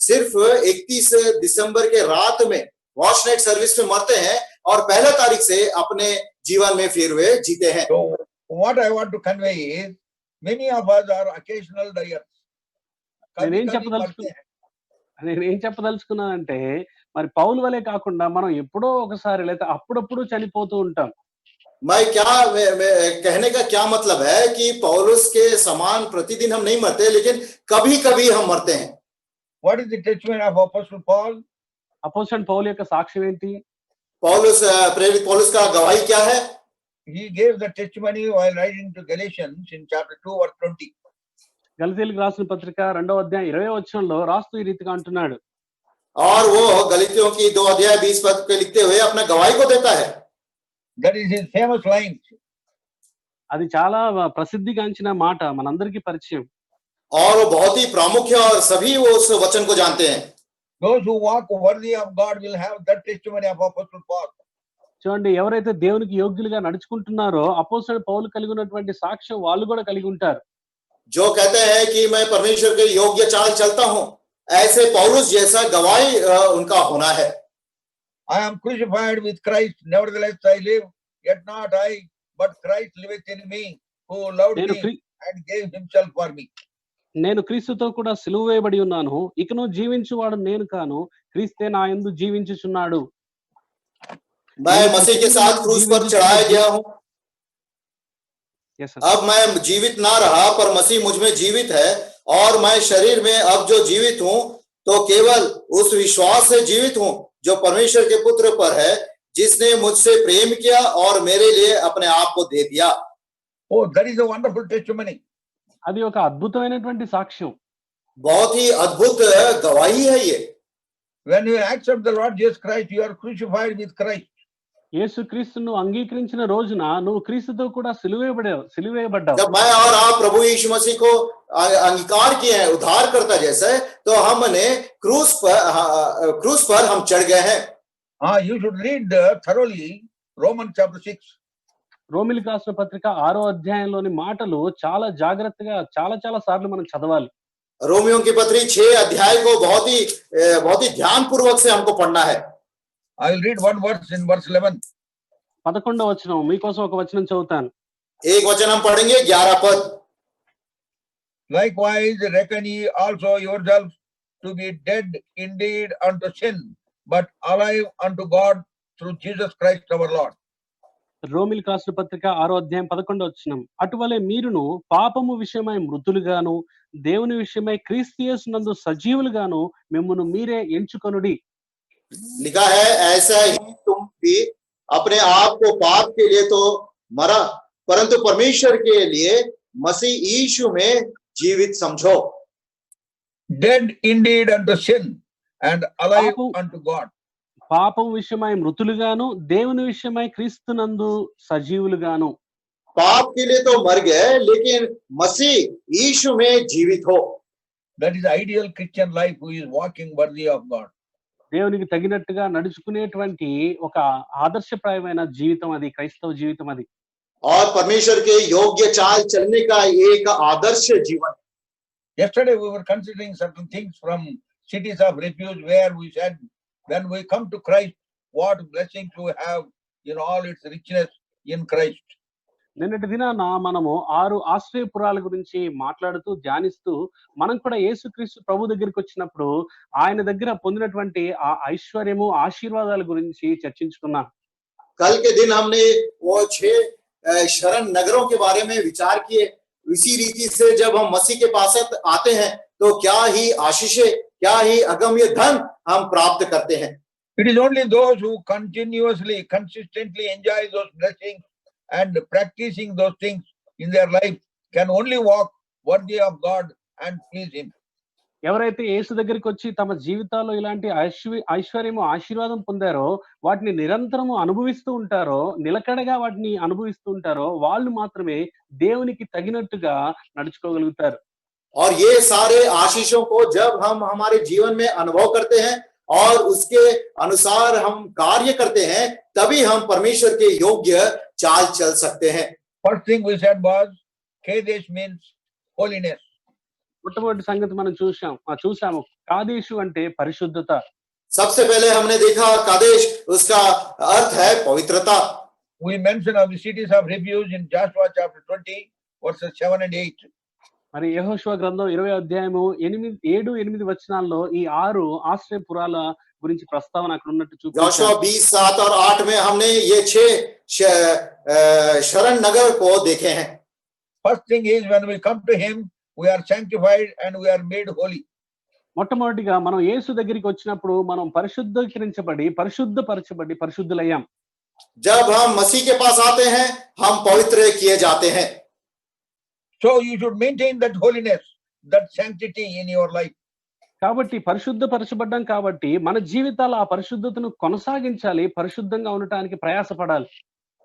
सिर्फ 31 दिसंबर के रात में वॉच नाइट सर्विस में मरते हैं और 1 तारीख से अपने जीवन में फिर वे जीते हैं. So what I want to convey is many of us are occasional dyers. నేనేం చెప్పదలుచుకున్నానంటే మరి పౌలు వలే కాకుండా మనం ఎప్పుడో ఒకసారి లేదా అప్పుడప్పుడు చనిపోతూ ఉంటాం. मैं कहने का क्या मतलब है कि पौलुस के समान प्रतिदिन हम नहीं मरते, लेकिन कभी-कभी हम मरते हैं. What is the testimony of Apostle Paul? అపోస్తలుడైన పౌలు యొక్క సాక్ష్యం ఏంటి? प्रेरित पौलुस का गवाही क्या है? He gave the testimony while writing to Galatians in chapter 2 verse 20. గలతీయులకు రాసిన పత్రిక 2వ అధ్యాయం 20వ వచనంలో రాస్తూ ఈ రీతిగా అంటున్నాడు. और वो गलातियों की 2 अध्याय 20 पद पे लिखते हुए अपना गवाही को देता है. That is his famous line. అది చాలా ప్రసిద్ధిగాంచిన మాట, మనందరికీ పరిచయం. और वो बहुत ही प्रामुख्य और सभी वो उस वचन को जानते हैं. Those who walk worthy of God will have that testimony of Apostle Paul. చూడండి, ఎవరైతే దేవునికి యోగ్యులుగా నడుచుకుంటున్నారో అపోస్తలుడు పౌలు కలిగి ఉన్నటువంటి సాక్ష్యం వాళ్ళు కూడా కలిగి ఉంటారు. जो कहते हैं कि मैं परमेश्वर के योग्य चाल चलता हूं, ऐसे पौलुस जैसा गवाही उनका होना है. I am crucified with Christ, nevertheless I live, yet not I, but Christ liveth in me, who loved me and gave himself for me. నేను క్రీస్తుతో కూడా సిలువ వేయబడి ఉన్నాను, ఇకను జీవించువాడు నేను కాను, క్రీస్తే నా యందు జీవించుచున్నాడు. मैं मसीह के साथ क्रूस पर चढ़ाया गया हूं. अब मैं जीवित ना रहा, पर मसीह मुझ में जीवित है, और मैं शरीर में अब जो जीवित हूं तो केवल उस विश्वास से जीवित हूं जो परमेश्वर के पुत्र पर है, जिसने मुझसे प्रेम किया और मेरे लिए अपने आप को दे दिया. Oh, that is a wonderful testimony. అది ఒక అద్భుతమైనటువంటి సాక్ష్యం, बहुत ही अद्भुत गवाही है ये. When you accept the Lord Jesus Christ, you are crucified with Christ. యేసుక్రీస్తును అంగీకరించిన రోజున నువ్వు క్రీస్తుతో కూడా సిలువేయబడ్డావు. जब मैं और आप प्रभु यीशु मसीह को अंगीकार किए हैं उद्धारकर्ता जैसे, तो हमने क्रूस पर हम चढ़ गए हैं. You should read thoroughly Romans chapter 6. రోమిలికి రాసిన పత్రిక 6వ అధ్యాయంలోని మాటలు చాలా జాగ్రత్తగా చాలా సార్లు మనం చదవాలి. रोमियों की पत्री 6 अध्याय को बहुत ही ध्यान पूर्वक से हमको पढ़ना है. I will read one verse in verse 11. 11వ వచనం మీకోసం ఒక వచనం చదువుతాను. एक वचन हम पढ़ेंगे 11 पद. Likewise reckon ye also yourselves to be dead indeed unto sin, but alive unto God through Jesus Christ our Lord. రోమిలికి రాసిన పత్రిక 6వ అధ్యాయం 11వ వచనం, అటువలే మీరును పాపము విషయమై మృతులుగాను దేవుని విషయమై క్రీస్తు యేసునందు సజీవులుగాను మిమ్మును మీరే ఎంచుకొనుడి. लिखा है, ऐसा ही तुम भी अपने आप को पाप के लिए तो मरा, परंतु परमेश्वर के लिए मसीह यीशु में जीवित समझो. Dead indeed unto sin and alive unto God. పాపం విషయమై మృతులుగాను దేవుని విషయమై క్రీస్తునందు సజీవులుగాను. पाप के लिए तो मर गए, लेकिन मसीह यीशु में जीवित हो. That is the ideal Christian life who is walking worthy of God. దేవునికి తగినట్టుగా నడుచుకునేటువంటి ఒక ఆదర్శప్రాయమైన జీవితం అది, క్రైస్తవ జీవితం అది. और परमेश्वर के योग्य चाल चलने का एक आदर्श जीवन. Yesterday we were considering certain things from cities of refuge, where we said when we come to Christ, what blessings we have in all its richness in Christ. నిన్నటి దినాన మనము 6 ఆశ్రయపురాల గురించి మాట్లాడుతూ ధ్యానిస్తూ మనం కూడా యేసుక్రీస్తు ప్రభు దగ్గరికి వచ్చినప్పుడు ఆయన దగ్గర పొందినటువంటి ఆ ఐశ్వర్యము ఆశీర్వాదాల గురించి చర్చించుకున్నాం. कल के दिन हमने वो 6 शरण नगरों के बारे में विचार किए. इसी रीति से जब हम मसीह के पास आते हैं तो क्या ही आशीषें, क्या ही अगम्य धन हम प्राप्त करते हैं. It is only those who continuously, consistently enjoy those blessings and practicing those things in their life can only walk worthy of God and please Him. ఎవరైతే యేసు దగ్గరికి వచ్చి తమ జీవితాల్లో ఇలాంటి ఐశ్వర్యము, ఆశీర్వాదం పొందారో, వాటిని నిరంతరము అనుభవిస్తూ ఉంటారో, నిలకడగా వాటిని అనుభవిస్తూ ఉంటారో, వాళ్ళు మాత్రమే దేవునికి తగినట్టుగా నడుచుకోగలుగుతారు. और ये सारे आशीषों को जब हम हमारे जीवन में अनुभव करते हैं और उसके अनुसार हम कार्य करते हैं, तभी हम परमेश्वर के योग्य चाल चल सकते हैं. First thing we said was Kadesh means holiness. మొట్టమొదటి సంగతి మనం చూసాము. కాదేశు అంటే పరిశుద్ధత. सबसे पहले हमने देखा कादेश, उसका अर्थ है पवित्रता. We mentioned of the cities of refuge in Joshua chapter 20 verses 7 and 8. మరి యెహోషువ గ్రంథం 20వ అధ్యాయము 7, 8 వచనాల్లో ఈ 6 ఆశ్రయపురాల గురించి ప్రస్తావన అక్కడ ఉన్నట్టు जोशुआ చూపించారు. 20, 7 और 8 में हमने ये 6 शरण नगर को देखे हैं. First thing is when we come to Him, we are sanctified and we are made holy. మొట్టమొదటిగా మనం యేసు దగ్గరికి వచ్చినప్పుడు మనం పరిశుద్ధీకరించబడి, పరిశుద్ధపరచబడి, పరిశుద్ధులయ్యాం. जब हम मसीह के पास आते हैं, हम पवित्र किए जाते हैं. So you should maintain that holiness, that sanctity in your life. కాబట్టి పరిశుద్ధపరచబడ్డాం కాబట్టి మన జీవితాల ఆ పరిశుద్ధతను కొనసాగించాలి, పరిశుద్ధంగా ఉండటానికి ప్రయాసపడాలి.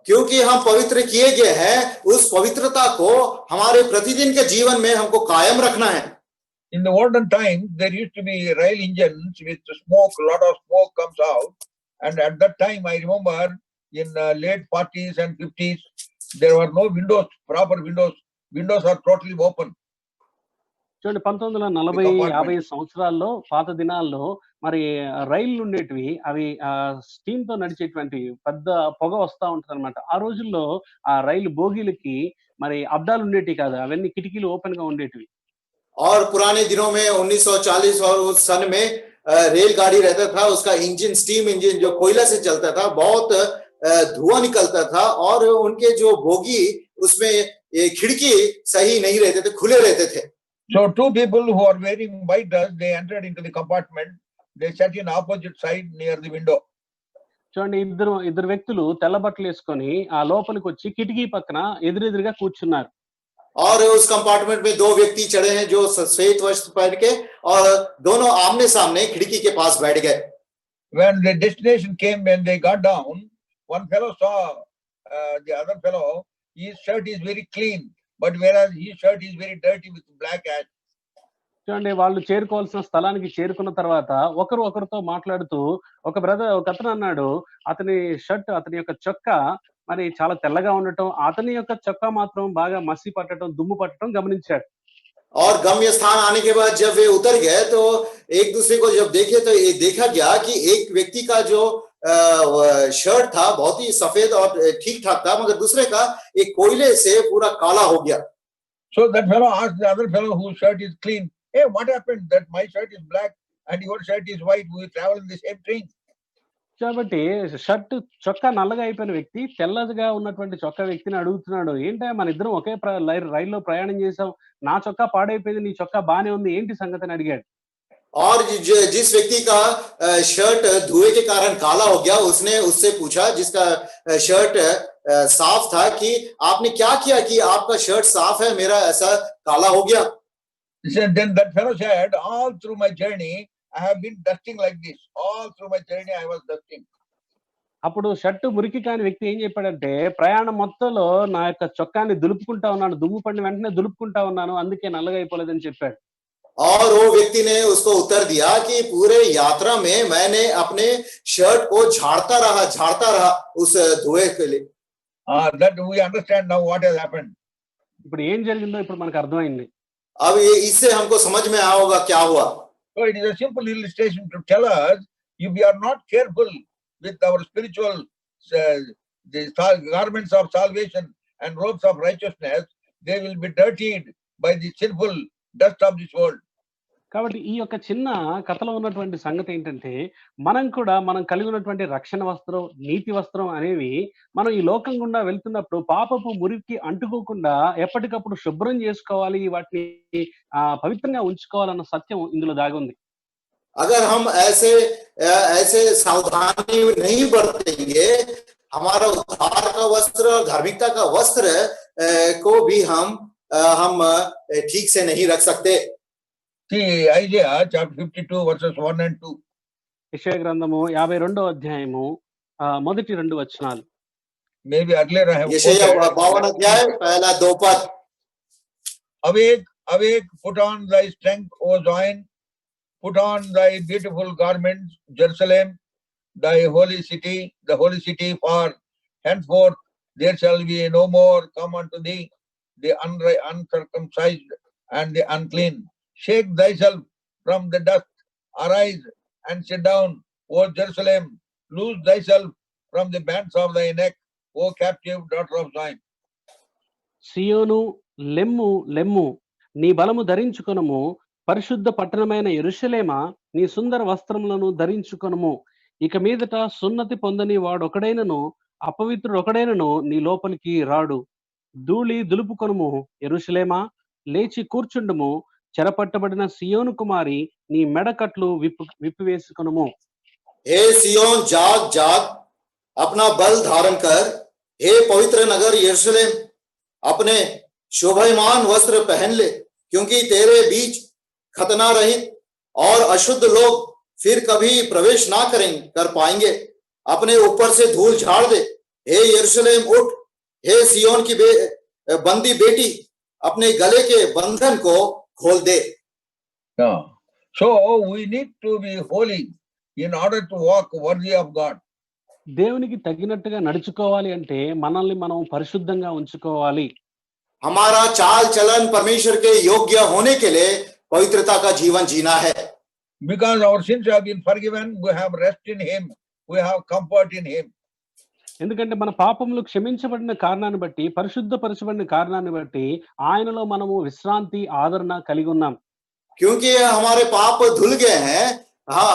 क्योंकि हम पवित्र किए गए हैं, उस पवित्रता को हमारे प्रतिदिन के जीवन में हमको कायम रखना है. In the olden time, there used to be rail engines with smoke, a lot of smoke comes out. And at that time, I remember in late 40s and 50s, there were no windows, proper windows. Windows are totally open. చూడండి 1940, 50 సంవత్సరాల్లో పాత దినాల్లో మరి రైళ్లు ఉండేటివి. అవి steam తో నడిచేటువంటి పెద్ద పొగ వస్తా ఉంటది అనమాట. ఆ రోజుల్లో ఆ రైలు బోగీలకి మరి అద్దాలు ఉండేటివి కాదు, అవన్నీ కిటికీలు ఓపెన్ గా ఉండేటివి. और पुराने दिनों में 1940 और उस सन में रेलगाड़ी रहता था, उसका इंजन स्टीम इंजन जो कोयला से चलता था, बहुत धुआं निकलता था और उनके जो बोगी उसमें ये खिड़की सही नहीं रहते थे, खुले रहते थे. So two people who are wearing white dress, they entered into the compartment. They sat in opposite side near the window. చూడండి ఇద్దరు వ్యక్తులు తెల్ల బట్టలు వేసుకొని ఆ లోపలికి వచ్చి కిటికీ పక్కన ఎదురెదురుగా కూర్చున్నారు. और उस कंपार्टमेंट में 2 व्यक्ति चढ़े हैं जो श्वेत वस्त्र पहन के, और दोनों आमने सामने खिड़की के पास बैठ गए. When the destination came, when they got down, one fellow saw the other fellow, his shirt is very clean, but whereas his shirt is very dirty with black ash. చూడండి వాళ్ళు చేరుకోవాల్సిన స్థలానికి చేరుకున్న తర్వాత ఒకరితో మాట్లాడుతూ ఒక అతను అన్నాడు, అతని యొక్క చొక్కా మరి చాలా తెల్లగా ఉండటం, అతని యొక్క చొక్కా మాత్రం బాగా మసి పట్టడం, దుమ్ము పట్టడం గమనించాడు. और गम्य स्थान आने के बाद जब वे उतर गए तो एक दूसरे को जब देखे तो ये देखा गया कि एक व्यक्ति का जो शर्ट था बहुत ही सफेद और ठीक ठाक था, मगर दूसरे का एक कोयले से पूरा काला हो गया. So that fellow asked the other fellow whose shirt is clean, "Hey, what happened that my shirt is black and your shirt is white? We travel in the same train." కాబట్టి చొక్కా నల్లగా అయిపోయిన వ్యక్తి తెల్లగా ఉన్నటువంటి చొక్కా వ్యక్తిని అడుగుతున్నాడు, ఏంటో మన ఇద్దరం ఒకే రైల్లో ప్రయాణం చేసాం, నా చొక్కా పాడైపోయింది, నీ చొక్కా బానే ఉంది, ఏంటి సంగతి అని అడిగాడు. और जिस व्यक्ति का शर्ट धुएं के कारण काला हो गया, उसने उससे पूछा जिसका शर्ट साफ था कि आपने क्या किया कि आपका शर्ट साफ है, मेरा ऐसा काला हो गया. Then that fellow said, "All through my journey, I have been dusting like this. All through my journey, I was dusting." అప్పుడు షర్టు మురికి కాని వ్యక్తి ఏం చెప్పాడంటే, ప్రయాణం మొత్తంలో నా యొక్క చొక్కాని దులుపుకుంటా ఉన్నాను, దుమ్ము పడిన వెంటనే దులుపుకుంటా ఉన్నాను, అందుకే నల్లగా అయిపోలేదని చెప్పాడు. और वो व्यक्ति ने उसको उत्तर दिया कि पूरे यात्रा में मैंने अपने शर्ट को झाड़ता रहा उस धुएं के लिए. That we understand now what has happened. ఇప్పుడు ఏం జరిగిందో ఇప్పుడు మనకు అర్థమైంది. अब ये इससे हमको समझ में आया होगा क्या हुआ. So it is a simple illustration to tell us, if we are not careful with our spiritual the garments of salvation and robes of righteousness, they will be dirtied by the sinful dust of this world. కాబట్టి ఈ యొక్క చిన్న కథలో ఉన్నటువంటి సంగతి ఏంటంటే, మనం కూడా మనం కలిగి ఉన్నటువంటి రక్షణ వస్త్రం, నీతి వస్త్రం అనేవి మనం ఈ లోకం గుండా వెళ్తున్నప్పుడు పాపపు మురికి అంటుకోకుండా ఎప్పటికప్పుడు శుభ్రం చేసుకోవాలి, వాటిని పవిత్రంగా ఉంచుకోవాలన్న సత్యం ఇందులో దాగి ఉంది. अगर हम ऐसे सावधानी नहीं बरतेंगे, हमारा उद्धार का वस्त्र और धार्मिकता का वस्त्र को भी हम ठीक से नहीं रख सकते। See Isaiah chapter 52 verses 1 and 2. యెషయా గ్రంథము 52వ అధ్యాయము మొదటి 2 వచనాలు. Maybe earlier I have यशायाह quoted. 52 अध्याय पहला 2 पद। Awake, awake, put on thy strength, O Zion, put on thy beautiful garments, Jerusalem, thy holy city, the holy city, for henceforth there shall be no more come unto thee the uncircumcised and the unclean. Shake thyself from the dust, arise and sit down, O Jerusalem, loose thyself from the bands of thy neck, O captive daughter of Zion. సియోను లెమ్ము లెమ్ము, నీ బలము ధరించుకొనుము, పరిశుద్ధ పట్టణమైన యెరూషలేమా, నీ సుందర వస్త్రములను ధరించుకొనుము. ఇక మీదట సున్నతి పొందని వాడొకడైనను అపవిత్రుడొకడైనను నీ లోపలికి రాడు. ధూళి దులుపుకొనుము యెరూషలేమా, లేచి కూర్చుండుము, చెరపట్టబడిన సియోను కుమారి, నీ మెడకట్లు విప్పివేసుకొనుము. हे सियोन जाग जाग, अपना बल धारण कर, हे पवित्र नगर यरूशलेम, अपने शोभायमान वस्त्र पहन ले, क्योंकि तेरे बीच खतना रहित और अशुद्ध लोग फिर कभी प्रवेश ना कर पाएंगे। अपने ऊपर से धूल झाड़ दे, हे यरूशलेम उठ, हे सियोन की बंदी बेटी, अपने गले के बंधन को खोल दे। So we need to be holy in order to walk worthy of God. దేవునికి తగినట్టుగా నడుచుకోవాలి అంటే మనల్ని మనం పరిశుద్ధంగా ఉంచుకోవాలి. हमारा चाल चलन परमेश्वर के योग्य होने के लिए पवित्रता का जीवन जीना है। Because our sins have been forgiven, we have rest in Him, we have comfort in Him. ఎందుకంటే మన పాపములు క్షమించబడిన కారణాన్ని బట్టి, పరిశుద్ధపరచబడిన కారణాన్ని బట్టి ఆయనలో మనము విశ్రాంతి, ఆదరణ కలిగి ఉన్నాం. क्योंकि हमारे पाप धुल गए हैं,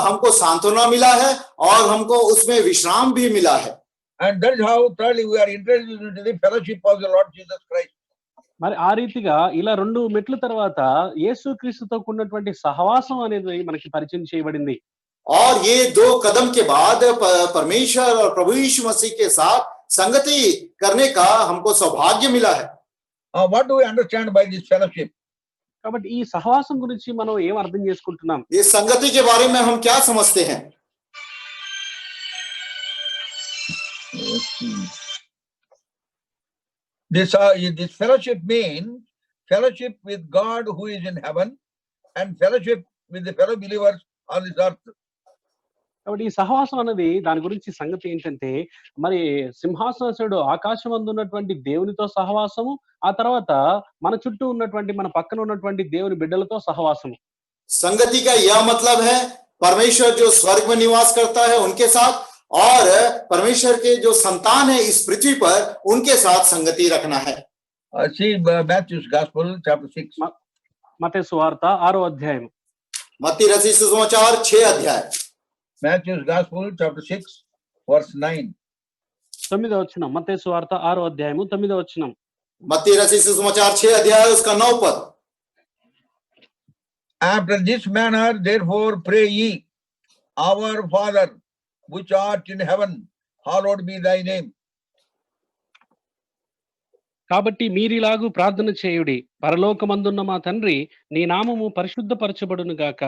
हमको सांत्वना मिला है और हमको उसमें विश्राम भी मिला है। And that is how thirdly we are introduced into the fellowship of the Lord Jesus Christ. మరి ఆ రీతిగా ఇలా 2 మెట్ల తర్వాత యేసుక్రీస్తుతో కూడినటువంటి సహవాసం అనేది మనకి పరిచయం చేయబడింది. और ये 2 कदम के बाद परमेश्वर और प्रभु यीशु मसीह के साथ संगति करने का हमको सौभाग्य मिला है। What do we understand by this fellowship? కాబట్టి ఈ సహవాసం గురించి మనం ఏం అర్థం చేసుకుంటున్నాం? इस संगति के बारे में हम क्या समझते हैं? This fellowship means fellowship with God who is in heaven and fellowship with the fellow believers on this earth. కాబట్టి ఈ సహవాసం అనేది దాని గురించి సంగతి ఏంటంటే, మరి సింహాసనాసనుడు ఆకాశం అందున్నటువంటి దేవునితో సహవాసము, ఆ తర్వాత మన చుట్టూ ఉన్నటువంటి, మన పక్కన ఉన్నటువంటి దేవుని బిడ్డలతో సహవాసము. संगति का यह मतलब है परमेश्वर जो स्वर्ग में निवास करता है उनके साथ, और परमेश्वर के जो संतान है इस पृथ्वी पर उनके साथ संगति रखना है। See Matthew's Gospel chapter 6. మత్తయి సువార్త 6వ అధ్యాయం. मत्ती रचित सुसमाचार 6 अध्याय। Matthew's Gospel chapter 6 verse 9. 9వ వచనం. మత్తయి సువార్త 6వ అధ్యాయము 9వ వచనం. मत्ती रचित सुसमाचार 6 अध्याय उसका 9 पद। After this manner therefore pray ye, our Father which art in heaven, hallowed be thy name. కాబట్టి మీరిలాగు ప్రార్థన చేయుడి, పరలోకమందున్న మా తండ్రి, నీ నామము పరిశుద్ధపరచబడును గాక,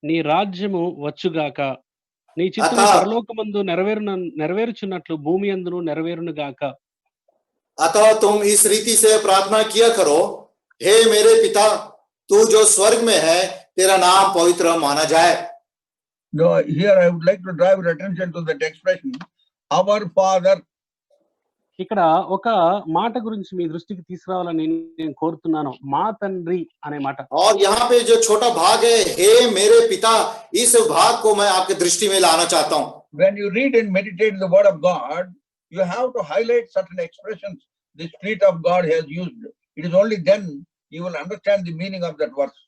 నీ రాజ్యము వచ్చుగాక, నీ చిత్తము పరలోకమందు నెరవేరుచున్నట్లు భూమి అందును నెరవేరును గాక. अतः तुम इस रीति से प्रार्थना किया करो, हे मेरे पिता, तू जो स्वर्ग में है, तेरा नाम पवित्र माना जाए। No, here I would like to drive your attention to that expression, our Father. ఇక్కడ ఒక మాట గురించి మీ దృష్టికి తీసుకురావాలని నేను కోరుతున్నాను. మా తండ్రి అనే మాట. और यहाँ पे जो छोटा भाग है, हे मेरे पिता, इस भाग को मैं आपकी दृष्टि में लाना चाहता हूँ। When you read and meditate the word of God, you have to highlight certain expressions the Spirit of God has used. It is only then you will understand the meaning of that verse.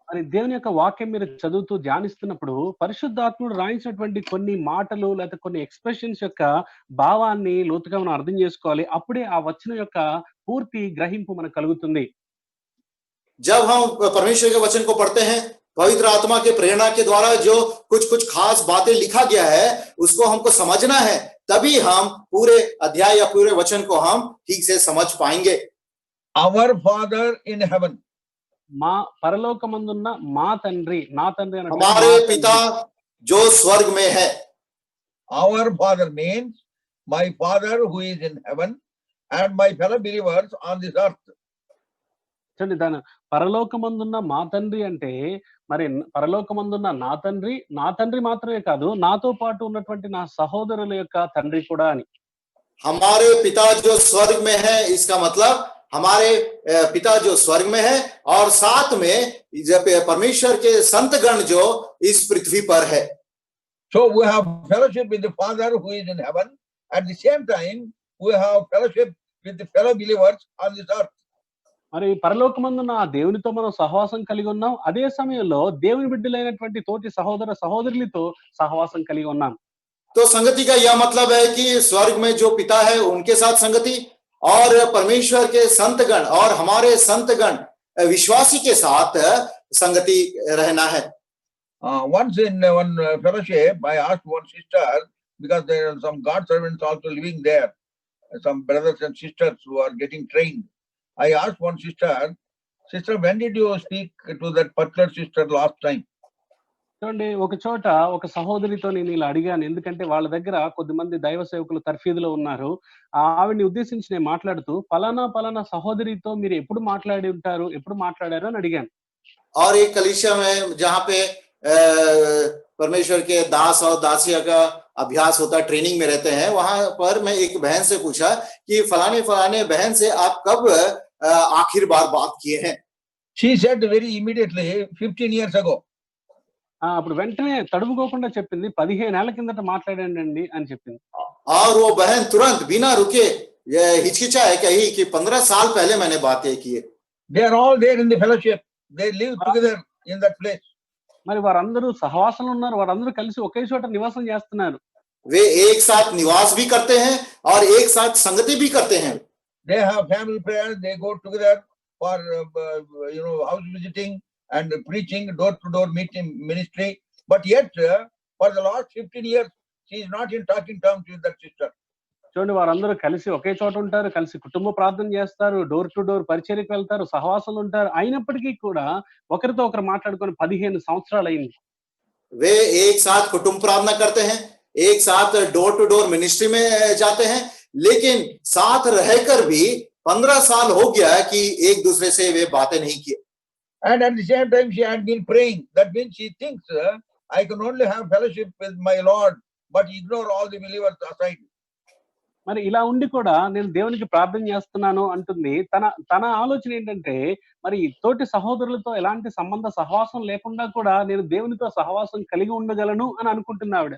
మరి దేవుని యొక్క వాక్యం మీరు చదువుతూ ధ్యానిస్తున్నప్పుడు పరిశుద్ధాత్ముడు రాయించినటువంటి కొన్ని మాటలు లేదా కొన్ని ఎక్స్ప్రెషన్స్ యొక్క భావాన్ని లోతుగా మనం అర్థం చేసుకోవాలి. అప్పుడే ఆ వచనం యొక్క పూర్తి గ్రహింపు మనకు కలుగుతుంది. जब हम परमेश्वर के वचन को पढ़ते हैं पवित्र आत्मा के प्रेरणा के द्वारा जो कुछ कुछ खास बातें लिखा गया है उसको हमको समझना है, तभी हम पूरे अध्याय या पूरे वचन को हम ठीक से समझ पाएंगे। Our Father in heaven. మా పరలోకమందున్న మా తండ్రి, నా తండ్రి అనగా हमारे మా తండ్రి. पिता जो स्वर्ग में है। Our Father means my Father who is in heaven and my fellow believers on this earth. చూడండి దాని పరలోకమందున్న మా తండ్రి అంటే మరి పరలోకమందున్న నా తండ్రి మాత్రమే కాదు, నాతో పాటు ఉన్నటువంటి నా సహోదరుల యొక్క తండ్రి కూడా అని. हमारे पिता जो स्वर्ग में है, इसका मतलब हमारे पिता जो स्वर्ग में है और साथ में जब परमेश्वर के संतगण जो इस पृथ्वी पर है। So we have fellowship with the Father who is in heaven. At the same time, we have fellowship with the fellow believers on this earth. మరి పరలోకమందున్న ఆ దేవునితో మనం సహవాసం కలిగి ఉన్నాం. అదే సమయంలో దేవుని బిడ్డలైనటువంటి తోటి సహోదర సహోదరులతో సహవాసం కలిగి ఉన్నాం. तो संगति का यह मतलब है कि स्वर्ग में जो पिता है उनके साथ संगति और परमेश्वर के संतगण और हमारे संतगण विश्वासी के साथ संगति रहना है। Once in one fellowship, I asked one sister, because there are some God servants also living there, some brothers and sisters who are getting trained. I asked one sister, when did you speak to that particular sister last time? చూడండి ఒక చోట ఒక సహోదరితో నేను ఇలా అడిగాను, ఎందుకంటే వాళ్ళ దగ్గర కొద్దిమంది దైవ సేవకులు తర్ఫీదులో ఉన్నారు. ఆవిడ్ని ఉద్దేశించి నేను మాట్లాడుతూ పలానా సహోదరితో మీరు ఎప్పుడు మాట్లాడారు అని అడిగాను. और एक कलीसिया में जहाँ पे परमेश्वर के दास और दासिया का अभ्यास होता, ट्रेनिंग में रहते हैं, वहां पर मैं एक बहन से पूछा कि फलाने बहन से आप कब आखिर बार बात किए हैं? She said very immediately, 15 years ago. అప్పుడు వెంటనే తడుముకోకుండా చెప్పింది, 15 ఏళ్ల కిందట మాట్లాడానండి అని చెప్పింది. और वो बहन तुरंत बिना रुके हिचकिचाए कही कि 15 साल पहले मैंने बातें की है। They are all there in the fellowship. They live together in that place. మరి వారందరూ సహవాసంలో ఉన్నారు, వారందరూ కలిసి ఒకే చోట నివాసం చేస్తున్నారు. वे एक साथ निवास भी करते हैं और एक साथ संगति भी करते हैं। They have family prayers. They go together for house visiting and preaching, door to door meeting ministry. But yet for the last 15 years she is not in talking terms with that sister. చూడండి వారందరూ కలిసి ఒకే చోట ఉంటారు, కలిసి కుటుంబ ప్రార్థన చేస్తారు, door to door పరిచర్యకు వెళ్తారు, సహవాసంలో ఉంటారు. అయినప్పటికీ కూడా ఒకరితో ఒకరు మాట్లాడుకొని 15 సంవత్సరాలు అయింది. वे एक साथ कुटुंब प्रार्थना करते हैं, एक साथ डोर टू डोर मिनिस्ट्री में जाते हैं, लेकिन साथ रहकर भी 15 साल हो गया है कि एक दूसरे से वे बातें नहीं किए। And at the same time she had been praying. That means she thinks I can only have fellowship with my Lord but ignore all the believers aside. మరి ఇలా ఉండి కూడా నేను దేవునికి ప్రార్థన చేస్తున్నాను అంటుంది. తన ఆలోచన ఏంటంటే మరి తోటి సహోదరులతో ఎలాంటి సహవాసం లేకుండా కూడా నేను దేవునితో సహవాసం కలిగి ఉండగలను అని అనుకుంటున్నా ఆవిడ.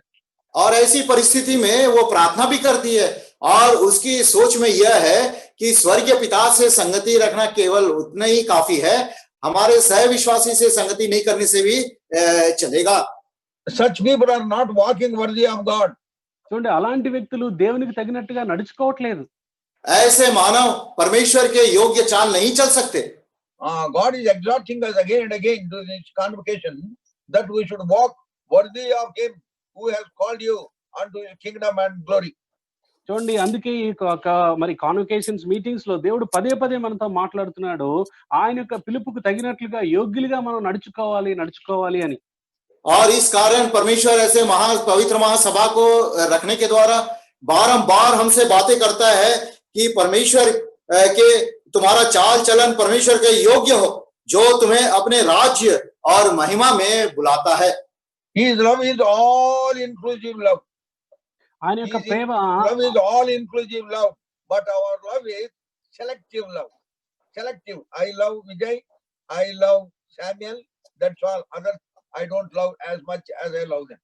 और ऐसी परिस्थिति में वो प्रार्थना भी करती है और उसकी सोच में यह है कि स्वर्गीय पिता से संगति रखना केवल उतना ही काफी है, हमारे सह विश्वासी से संगति नहीं करने से भी चलेगा। Such people are not walking worthy of God. చూడండి అలాంటి వ్యక్తులు దేవునికి తగినట్టుగా నడుచుకోవట్లేదు. ऐसे मानव परमेश्वर के योग्य चाल नहीं चल सकते। God is exhorting us again and again to this convocation that we should walk worthy of Him who has called you unto His kingdom and glory. చూడండి అందుకే ఈ మరి కాన్వకేషన్స్ మీటింగ్స్ లో దేవుడు పదే మనతో మాట్లాడుతున్నాడు, ఆయన యొక్క పిలుపుకు తగినట్లుగా యోగ్యులుగా మనం నడుచుకోవాలి అని. और इस कारण परमेश्वर ऐसे पवित्र महासभा को रखने के द्वारा बारंबार हमसे बातें करता है कि परमेश्वर के तुम्हारा चाल चलन परमेश्वर के योग्य हो, जो तुम्हें अपने राज्य और महिमा में बुलाता है। His love is all inclusive love. ఆయన యొక్క ప్రేమ Love is all inclusive love, but our love is selective love. Selective. I love Vijay, I love Samuel, that's all. Others I don't love as much as I love them.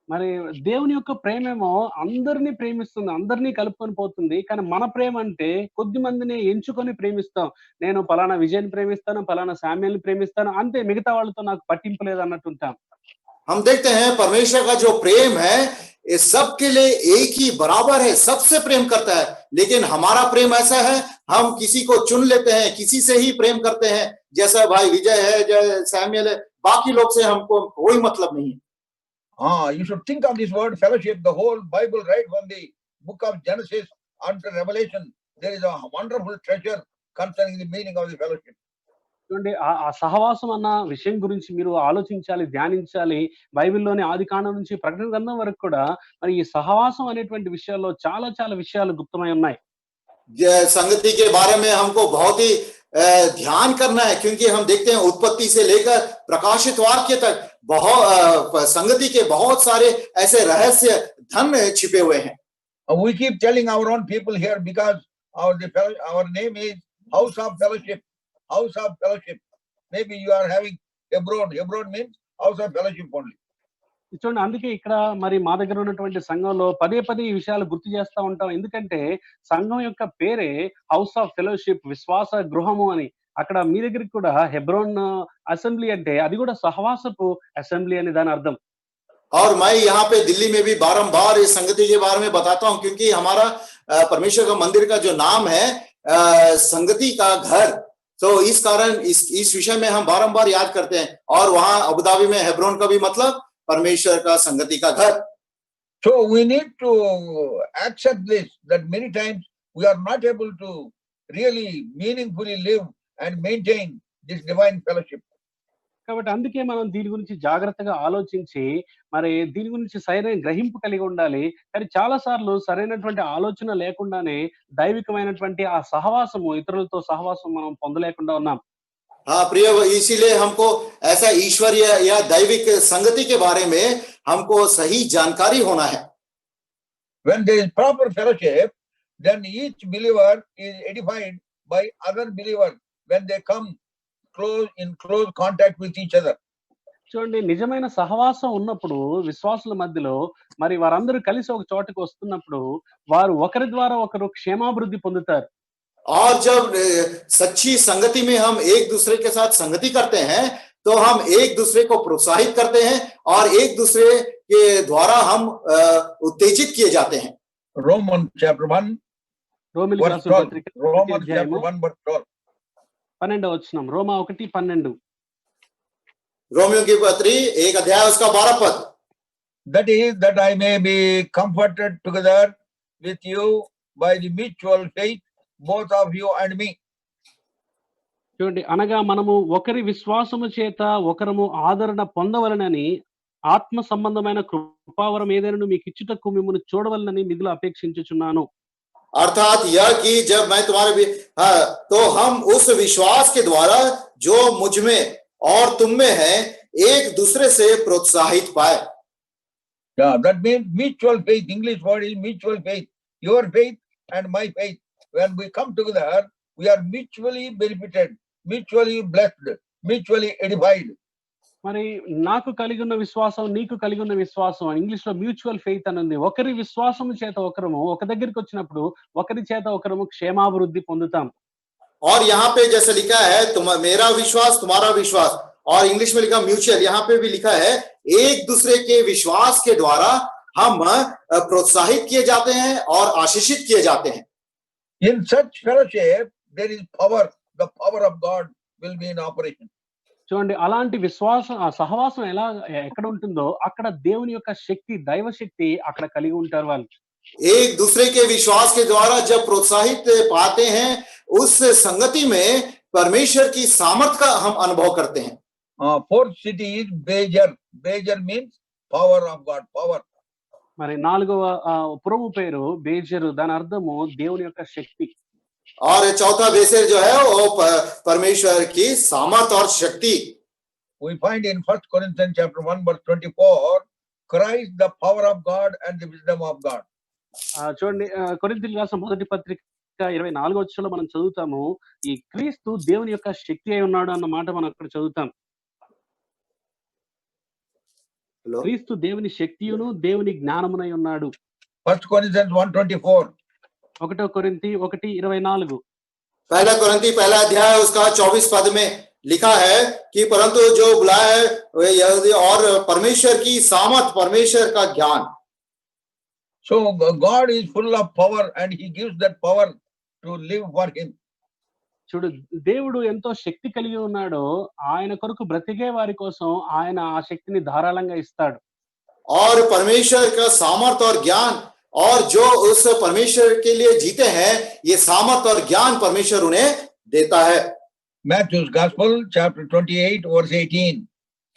మరి దేవుని యొక్క ప్రేమేమో అందరినీ ప్రేమిస్తుంది, అందరినీ కలుపుకొని పోతుంది. కానీ మన ప్రేమ అంటే కొద్ది మందిని ఎంచుకొని ప్రేమిస్తాం. నేను పలానా విజయ్ని ప్రేమిస్తాను, పలానా శామ్యుల్ని ప్రేమిస్తాను, అంతే, మిగతా వాళ్ళతో నాకు పట్టింపు లేదు అన్నట్టు ఉంటాం. हम देखते हैं परमेश्वर का जो प्रेम है ये सबके लिए एक ही बराबर है, सबसे प्रेम करता है। लेकिन हमारा प्रेम ऐसा है, हम किसी को चुन लेते हैं, किसी से ही प्रेम करते हैं, जैसा भाई विजय है, जय सैमुअल है, बाकी लोग से हमको कोई मतलब नहीं है। You should think of this word fellowship. The whole Bible, right from the book of Genesis unto Revelation, there is a wonderful treasure concerning the meaning of the fellowship. చూడండి ఆ సహవాసం అన్న విషయం గురించి మీరు ఆలోచించాలి, ధ్యానించాలి. బైబిల్‌లోని ఆదికాండం నుంచి ప్రకటన గ్రంథం వరకు కూడా మరి ఈ సహవాసం అనేటువంటి విషయాల్లో చాలా చాలా విషయాలు గుప్తమై ఉన్నాయి. संगति के बारे में हमको बहुत ही ध्यान करना है, क्योंकि हम देखते हैं उत्पत्ति से लेकर प्रकाशित वाक्य तक बहुत संगति के बहुत सारे ऐसे रहस्य धन छिपे हुए हैं। We keep telling our own people here because our name is House of Fellowship. House of Fellowship. Maybe you are having Hebron. Hebron means House of Fellowship only. చూడండి అందుకే ఇక్కడ మరి మా దగ్గర ఉన్నటువంటి సంఘంలో పదే పదే ఈ విషయాలు గుర్తు చేస్తా ఉంటాం. ఎందుకంటే సంఘం యొక్క పేరే హౌస్ ఆఫ్ ఫెలోషిప్, విశ్వాస గృహము అని. అక్కడ మీ దగ్గరికి కూడా హెబ్రోన్ అసెంబ్లీ అంటే అది కూడా సహవాసపు అసెంబ్లీ అని దాని అర్థం. और मैं यहाँ पे दिल्ली में भी बारंबार इस संगति के बारे में बताता हूँ, क्योंकि हमारा परमेश्वर का मंदिर का जो नाम है संगति का घर, तो इस कारण इस विषय में हम बारंबार याद करते हैं। और वहाँ अबुधाबी में हेब्रोन का भी मतलब परमेश्वर का संगति का घर। So we need to accept this, that many times we are not able to really meaningfully live and maintain this divine fellowship. కాబట్టి అందుకే మనం దీని గురించి జాగ్రత్తగా ఆలోచించి మరి దీని గురించి సరైన గ్రహింపు కలిగి ఉండాలి. కానీ చాలా సార్లు సరైనటువంటి ఆలోచన లేకుండానే దైవికమైనటువంటి ఆ సహవాసము, ఇతరులతో సహవాసం మనం పొందలేకుండా ఉన్నాం. हाँ प्रिय, इसीलिए हमको ऐसा ईश्वरीय या दैविक संगति के बारे में हमको सही जानकारी होना है। When there is proper fellowship, then each believer is edified by other believers when they come in close contact with each other. చూడండి నిజమైన సహవాసం ఉన్నప్పుడు విశ్వాసుల మధ్యలో మరి వారందరూ కలిసి ఒక చోటకు వస్తున్నప్పుడు వారు ఒకరి ద్వారా ఒకరు క్షేమాభివృద్ధి పొందుతారు. और जब सच्ची संगति में हम एक दूसरे के साथ संगति करते हैं, तो हम एक दूसरे को प्रोत्साहित करते हैं और एक दूसरे के द्वारा हम उत्तेजित किए जाते हैं। Romans chapter 1 రోమీయులకు verse రాసిన 12. పత్రిక Romans chapter 1 verse 12. 12వ వచనం, రోమా 1:12. रोमियो की पत्री 1 अध्याय उसका 12 पद। That is, that I may be comforted together with you by the mutual faith, both of you and me. చూడండి అనగా మనము ఒకరి విశ్వాసము చేత ఒకరము ఆదరణ పొందవలనని ఆత్మ సంబంధమైన కృపావరం ఏదైనా మీకు ఇచ్చుటకు మిమ్మల్ని చూడవలనని మిగులు అపేక్షించుచున్నాను. अर्थात यह कि जब मैं तुम्हारे भी तो हम उस विश्वास के द्वारा जो मुझ में और तुम में है एक दूसरे से प्रोत्साहित पाए। Yeah, that means mutual faith. English word is mutual faith. Your faith and my faith. When we come together, we are mutually benefited, mutually blessed, mutually edified. మరి నాకు కలిగి ఉన్న విశ్వాసం నీకు కలిగి ఉన్న విశ్వాసం ఇంగ్లీష్ లో మ్యూచువల్ ఫెయిత్ అని ఉంది. ఒకరి విశ్వాసము చేత ఒకరము ఒక దగ్గరికి వచ్చినప్పుడు ఒకరి చేత ఒకరము క్షేమాభివృద్ధి పొందుతాం. और यहाँ पे जैसे लिखा है मेरा विश्वास तुम्हारा विश्वास, और इंग्लिश में लिखा म्यूचुअल, यहाँ पे भी लिखा है एक दूसरे के विश्वास के द्वारा हम प्रोत्साहित किए जाते हैं और आशीषित किए जाते हैं। In such fellowship, there is power. The power of God will be in operation. చూడండి అలాంటి విశ్వాసం ఆ సహవాసం ఎక్కడ ఉంటుందో అక్కడ దేవుని యొక్క శక్తి, దైవ శక్తి అక్కడ కలిగి ఉంటారు వాళ్ళు. एक दूसरे के विश्वास के द्वारा जब प्रोत्साहित पाते हैं, उस संगति में परमेश्वर की सामर्थ का हम अनुभव करते हैं। Fourth city is Bezer. Bezer means power of God, power. మరి 4వ పురము పేరు బేజరు, దాని అర్థము దేవుని యొక్క శక్తి. और चौथा बेसेर जो है वो परमेश्वर की सामर्थ और शक्ति। We find in 1 Corinthians chapter 1 verse 24, Christ the power of God and the wisdom of God. చూడండి కొరింథీయులకు రాసిన మొదటి పత్రిక 24వ వచనంలో మనం చదువుతాము, ఈ క్రీస్తు దేవుని యొక్క శక్తి అయి ఉన్నాడు అన్న మాట మనం అక్కడ చదువుతాం. క్రీస్తు దేవుని శక్తియును దేవుని జ్ఞానమునై ఉన్నాడు. 1 Corinthians 1:24. 1 కొరింథీ 1:24. पहला कोरिन्थी पहला अध्याय उसका 24 पद में लिखा है कि परंतु जो बुलाया है वे यहूदी और परमेश्वर की सामर्थ, परमेश्वर का ज्ञान। So God is full of power and he gives that power to live for him. చూడు, దేవుడు ఎంతో శక్తి కలిగి ఉన్నాడో ఆయన కొరకు బ్రతికే వారి కోసం ఆయన ఆ శక్తిని ధారాళంగా ఇస్తాడు. और परमेश्वर का सामर्थ और ज्ञान, और जो उस परमेश्वर के लिए जीते हैं, ये सामर्थ और ज्ञान परमेश्वर उन्हें देता है। Matthew's Gospel, chapter 28, verse 18.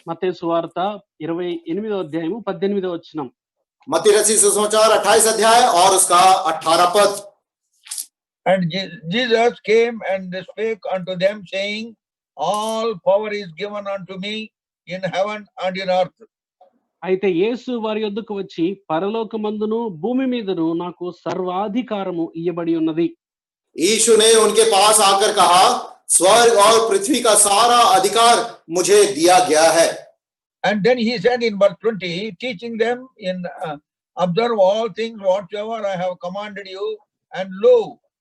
మత్తయి సువార్త 28వ అధ్యాయము 18వ వచనం. मत्ती रचित सुसमाचार 28 अध्याय और उसका 18 पद। And Jesus came and spake unto them, saying, all power is given unto me in heaven and in earth. అయితే యేసు వారి యొద్దకు వచ్చి, పరలోకమందును భూమి మీదను నాకు సర్వాధికారము ఇయ్యబడి ఉన్నది. यीशु ने उनके पास आकर कहा, स्वर्ग और पृथ्वी का सारा अधिकार मुझे दिया गया है। And then he said in verse 20, teaching them in observe all things whatsoever I have commanded you, and lo,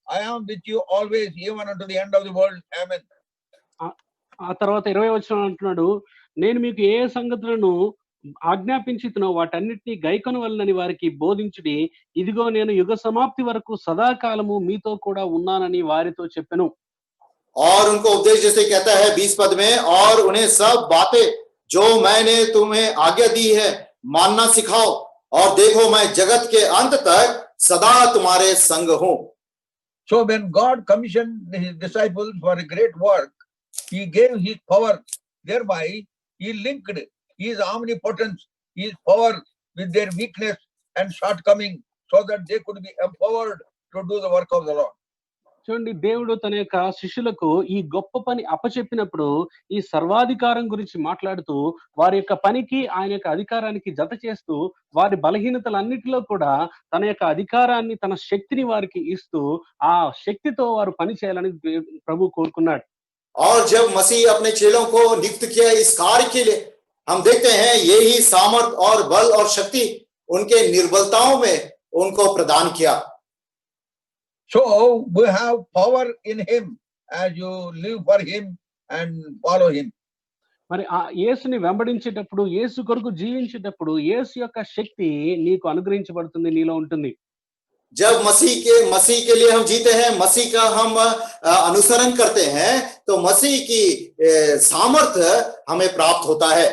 I am with you always, even unto the end of the world. Amen. ఆ తర్వాత 20వ వచనం అంటున్నాడు, నేను మీకు ఏ సంగతులను ఆజ్ఞాపించితునో వాటన్నిటినీ గైకొనవలెనని వారికి బోధించుడి. ఇదిగో నేను యుగ సమాప్తి వరకు సదాకాలము మీతో కూడా ఉన్నానని వారితో చెప్పెను. और उनको उपदेश जैसे कहता है 20 पद में, और उन्हें सब बातें जो मैंने तुम्हें आज्ञा दी है मानना सिखाओ, और देखो मैं जगत के अंत तक सदा तुम्हारे संग हूं। So when God commissioned his disciples for a great work, he gave his power. Thereby he linked his omnipotence, his power with their weakness and shortcoming, so that they could be empowered to do the work of the Lord. చూడండి, దేవుడు తన యొక్క శిష్యులకు ఈ గొప్ప పని అప్పచెప్పినప్పుడు ఈ సర్వాధికారం గురించి మాట్లాడుతూ వారి యొక్క పనికి ఆయన యొక్క అధికారానికి జత చేస్తూ వారి బలహీనతలన్నిటిలో కూడా తన యొక్క అధికారాన్ని, తన శక్తిని వారికి ఇస్తూ ఆ శక్తితో వారు పని చేయాలని ప్రభు కోరుకున్నాడు. और जब मसीह अपने चेलों को नियुक्त किया इस कार्य के लिए, हम देखते हैं यही सामर्थ और बल और शक्ति उनके निर्बलताओं में उनको प्रदान किया। So we have power in him as you live for him and follow him. మరి ఆ యేసుని వెంబడించేటప్పుడు, యేసు కొరకు జీవించేటప్పుడు యేసు యొక్క శక్తి నీకు అనుగ్రహించబడుతుంది, నీలో ఉంటుంది. जब मसीह के लिए हम जीते हैं, मसीह का हम अनुसरण करते हैं, तो मसीह की सामर्थ्य हमें प्राप्त होता है।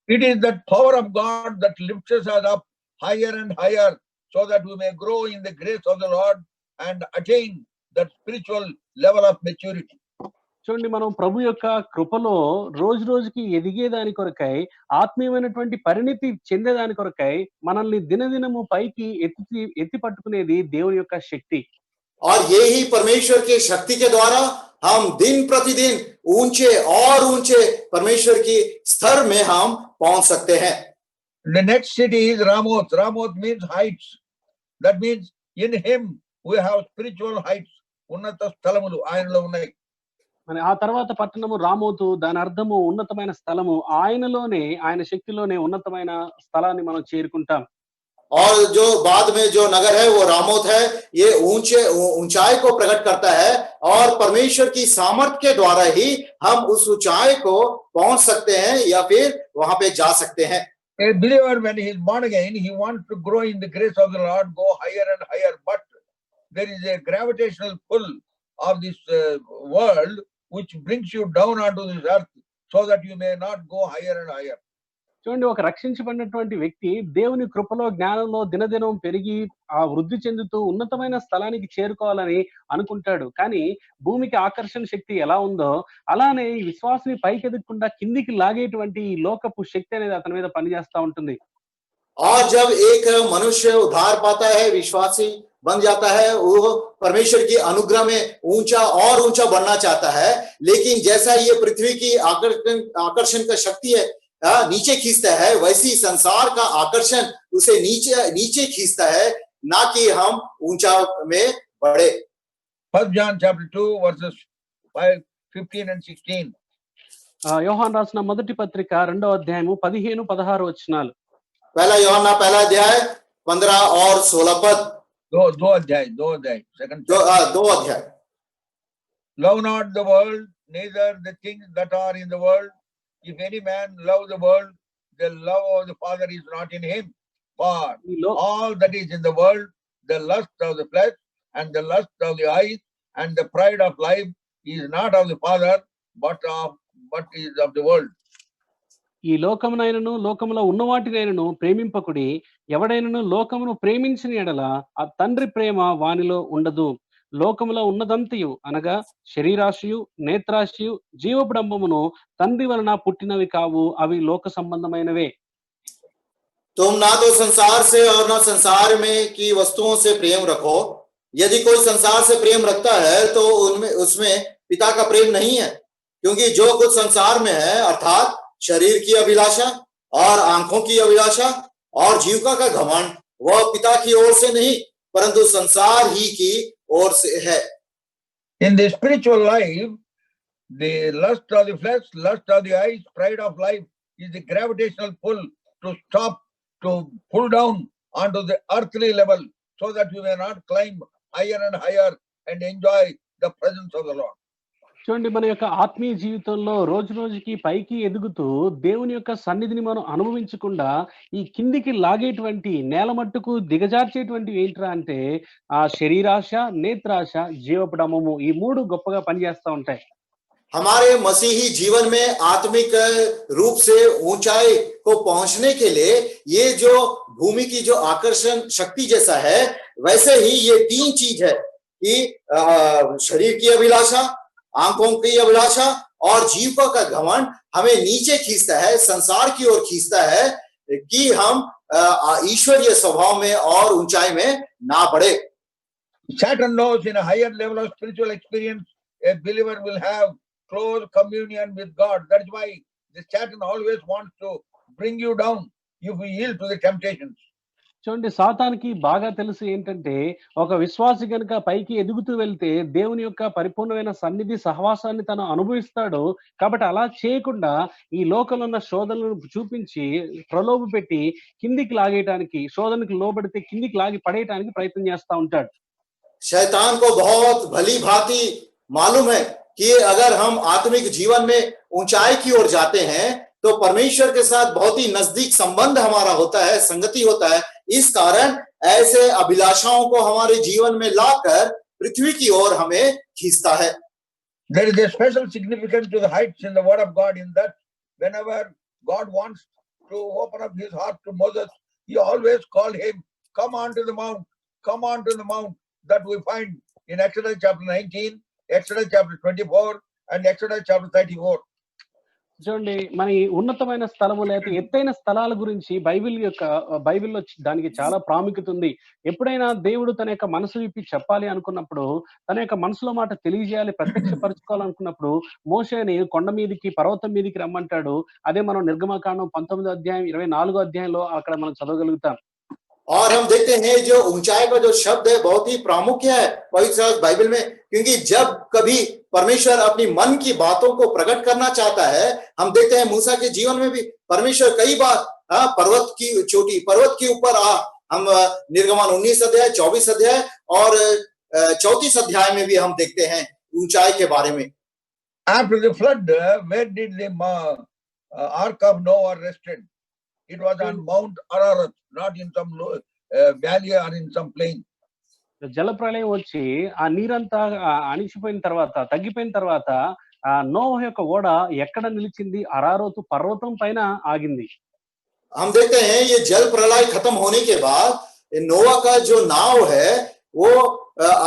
It is that power of God that lifts us up higher and higher, so that we may grow in the grace of the Lord and attain that spiritual level of maturity. చూడండి, మనం ప్రభు యొక్క కృపలో రోజు రోజుకి ఎదిగేదాని కొరకై, ఆత్మీయమైనటువంటి పరిణితి చెందేదాని కొరకై మనల్ని దినదినము పైకి ఎత్తి పట్టుకునేది దేవుని యొక్క శక్తి. और यही परमेश्वर की शक्ति के द्वारा हम दिन प्रतिदिन ऊंचे और ऊंचे परमेश्वर की स्तर में हम पहुंच सकते हैं। The next city is Ramoth. Ramoth means heights. That means in him we have spiritual heights. Unnata sthalamulu ayanalo unnai. మరి ఆ తర్వాత పట్టణము రామోతు, దాని అర్థము ఉన్నతమైన స్థలము. ఆయనలోనే, ఆయన శక్తిలోనే ఉన్నతమైన స్థలాన్ని మనం చేరుకుంటాం. और जो बाद में जो नगर है वो रामोत है, ये ऊंचाई को प्रकट करता है, और परमेश्वर की सामर्थ के द्वारा ही हम उस ऊंचाई को पहुंच सकते हैं या फिर वहां पे जा सकते हैं। A believer, when he is born again, he wants to grow in the grace of the Lord, go higher and higher, but there is a gravitational pull of this world which brings you down onto this earth, so that you may not go higher and higher. చూడండి, ఒక రక్షించబడినటువంటి వ్యక్తి దేవుని కృపలో, జ్ఞానంలో దినదినం పెరిగి ఆ వృద్ధి చెందుతూ ఉన్నతమైన స్థలానికి చేరుకోవాలని అనుకుంటాడు. కానీ భూమికి ఆకర్షణ శక్తి ఎలా ఉందో అలానే ఈ విశ్వాసిని పైకి ఎదగకుండా కిందికి లాగేటువంటి ఈ లోకపు శక్తి అనేది అతని మీద పనిచేస్తా ఉంటుంది. और जब एक मनुष्य उद्धार पाता है, विश्वासी बन जाता है, वो परमेश्वर की अनुग्रह में ऊंचा और ऊंचा बढ़ना चाहता है, लेकिन जैसा ये पृथ्वी की आकर्षण का शक्ति है नीचे खींचता है, वैसी संसार का आकर्षण उसे नीचे खींचता है, ना कि हम ऊंचा में बढ़े। 1 John chapter 2 verses 15 and 16. యోహాను రాసిన మొదటి పత్రిక 2వ అధ్యాయము 15-16 వచనాలు. पहला यूहन्ना पहला अध्याय 15 और 16 पद। दो अध्याय second. दो अध्याय। Love not the world, neither the things that are in the world. If any man love the world, the love of the Father is not in him. For ఈ లో all that is in the world, the lust of the flesh and the lust of the eyes and the pride of life is not of the Father, but is of the world. ఈ లోకమునైనను లోకములో ఉన్న వాటినైనను ప్రేమింపకుడి. ఎవడైనను లోకమును ప్రేమించిన ఎడల ఆ తండ్రి ప్రేమ వానిలో ఉండదు. లోకములో ఉన్నదంతయు అనగా శరీరాశయు నేత్రాశయు జీవపుడంబమును తండ్రి వలన పుట్టినవి కావు, అవి లోక సంబంధమైనవే. तुम ना तो संसार से और ना संसार में की वस्तुओं से प्रेम रखो। यदि कोई संसार से प्रेम रखता है तो उनमें उसमें पिता का प्रेम नहीं है, क्योंकि जो कुछ संसार में है अर्थात शरीर की अभिलाषा और आंखों की अभिलाषा और जीविका का घमंड, वह पिता की ओर से नहीं परंतु संसार ही की ओर से है। In the spiritual life, the lust of the flesh, lust of the eyes, pride of life is the gravitational pull to stop, to pull down onto the earthly level, so that we may not climb higher and higher and enjoy the presence of the Lord. చూడండి, మన యొక్క ఆత్మీయ జీవితంలో రోజు రోజుకి పైకి ఎదుగుతూ దేవుని యొక్క సన్నిధిని మనం అనుభవించకుండా ఈ కిందికి లాగేటువంటి నేల మట్టుకు దిగజార్చేటువంటి ఏంట్రా అంటే ఆ శరీరాశ, నేత్రాశ, జీవపుడమము, ఈ మూడు గొప్పగా పనిచేస్తా ఉంటాయి. हमारे मसीही जीवन में आत्मिक रूप से ऊंचाई को पहुंचने के लिए ये जो भूमि की जो आकर्षण शक्ति जैसा है, वैसे ही ये तीन चीज है कि शरीर की अभिलाषा, आंखों की अभिलाषा और जीविका का घमंड हमें नीचे खींचता है, संसार की ओर खींचता है कि हम ईश्वरीय स्वभाव में और ऊंचाई में ना बढ़े। Satan knows in a higher level of spiritual experience, a believer will have close communion with God. That's why the Satan always wants to bring you down if you yield to the temptations. చూడండి, సాతానికి బాగా తెలుసు ఏంటంటే ఒక విశ్వాసి కనుక పైకి ఎదుగుతూ వెళ్తే దేవుని యొక్క పరిపూర్ణమైన సన్నిధి సహవాసాన్ని తను అనుభవిస్తాడు. కాబట్టి అలా చేయకుండా ఈ లోకంలో ఉన్న శోధనలను చూపించి ప్రలోభ పెట్టి కిందికి లాగేయటానికి, శోధనకు లోబడితే కిందికి లాగి పడేయటానికి ప్రయత్నం చేస్తా ఉంటాడు. शैतान को बहुत भली भांति मालूम है कि अगर हम आत्मिक जीवन में ऊंचाई की ओर जाते हैं तो परमेश्वर के साथ बहुत ही नजदीक संबंध हमारा होता है, संगति होता है। इस कारण ऐसे अभिलाषाओं को हमारे जीवन में लाकर पृथ्वी की ओर हमें खींचता है। There is a special significance to the heights in the word of God, in that whenever God wants to open up his heart to Moses, he always called him, come on to the mount, come on to the mount, that we find in Exodus chapter 19, Exodus chapter 24 and Exodus chapter 34. చూడండి, మన ఈ ఉన్నతమైన స్థలము లేకపోతే ఎత్తైన స్థలాల గురించి బైబిల్లో దానికి చాలా ప్రాముఖ్యత ఉంది. ఎప్పుడైనా దేవుడు తన యొక్క మనసు విప్పి చెప్పాలి అనుకున్నప్పుడు, తన యొక్క మనసులో మాట తెలియజేయాలి, ప్రత్యక్షపరచుకోవాలనుకున్నప్పుడు మోషేని కొండ మీదకి, పర్వతం మీదకి రమ్మంటాడు. అదే మనం నిర్గమకాండం 19వ అధ్యాయం 24వ అధ్యాయంలో అక్కడ మనం చదవగలుగుతాం. और हम देखते हैं जो ऊंचाई का जो शब्द है बहुत ही प्रामुख्य है पवित्र बाइबल में, क्योंकि जब कभी परमेश्वर अपनी मन की बातों को प्रकट करना चाहता है, हम देखते हैं मूसा के जीवन में भी परमेश्वर कई बार पर्वत की चोटी, पर्वत के ऊपर हम निर्गमन 19 अध्याय, 24 अध्याय और 34 अध्याय में भी हम देखते हैं ऊंचाई के बारे में। After the flood, where did the ark of Noah rested? It was on Mount Ararat, not in some valley or in some plain. జలప్రళయం వచ్చి ఆ నీరంతా అణిచిపోయిన తర్వాత, తగ్గిపోయిన తర్వాత ఆ నోవహు యొక్క ఓడ ఎక్కడ నిలిచింది? అరారోతు పర్వతం పైన ఆగింది. हम देखते हैं ये जल प्रलय खत्म होने के बाद नोवा का जो नाव है वो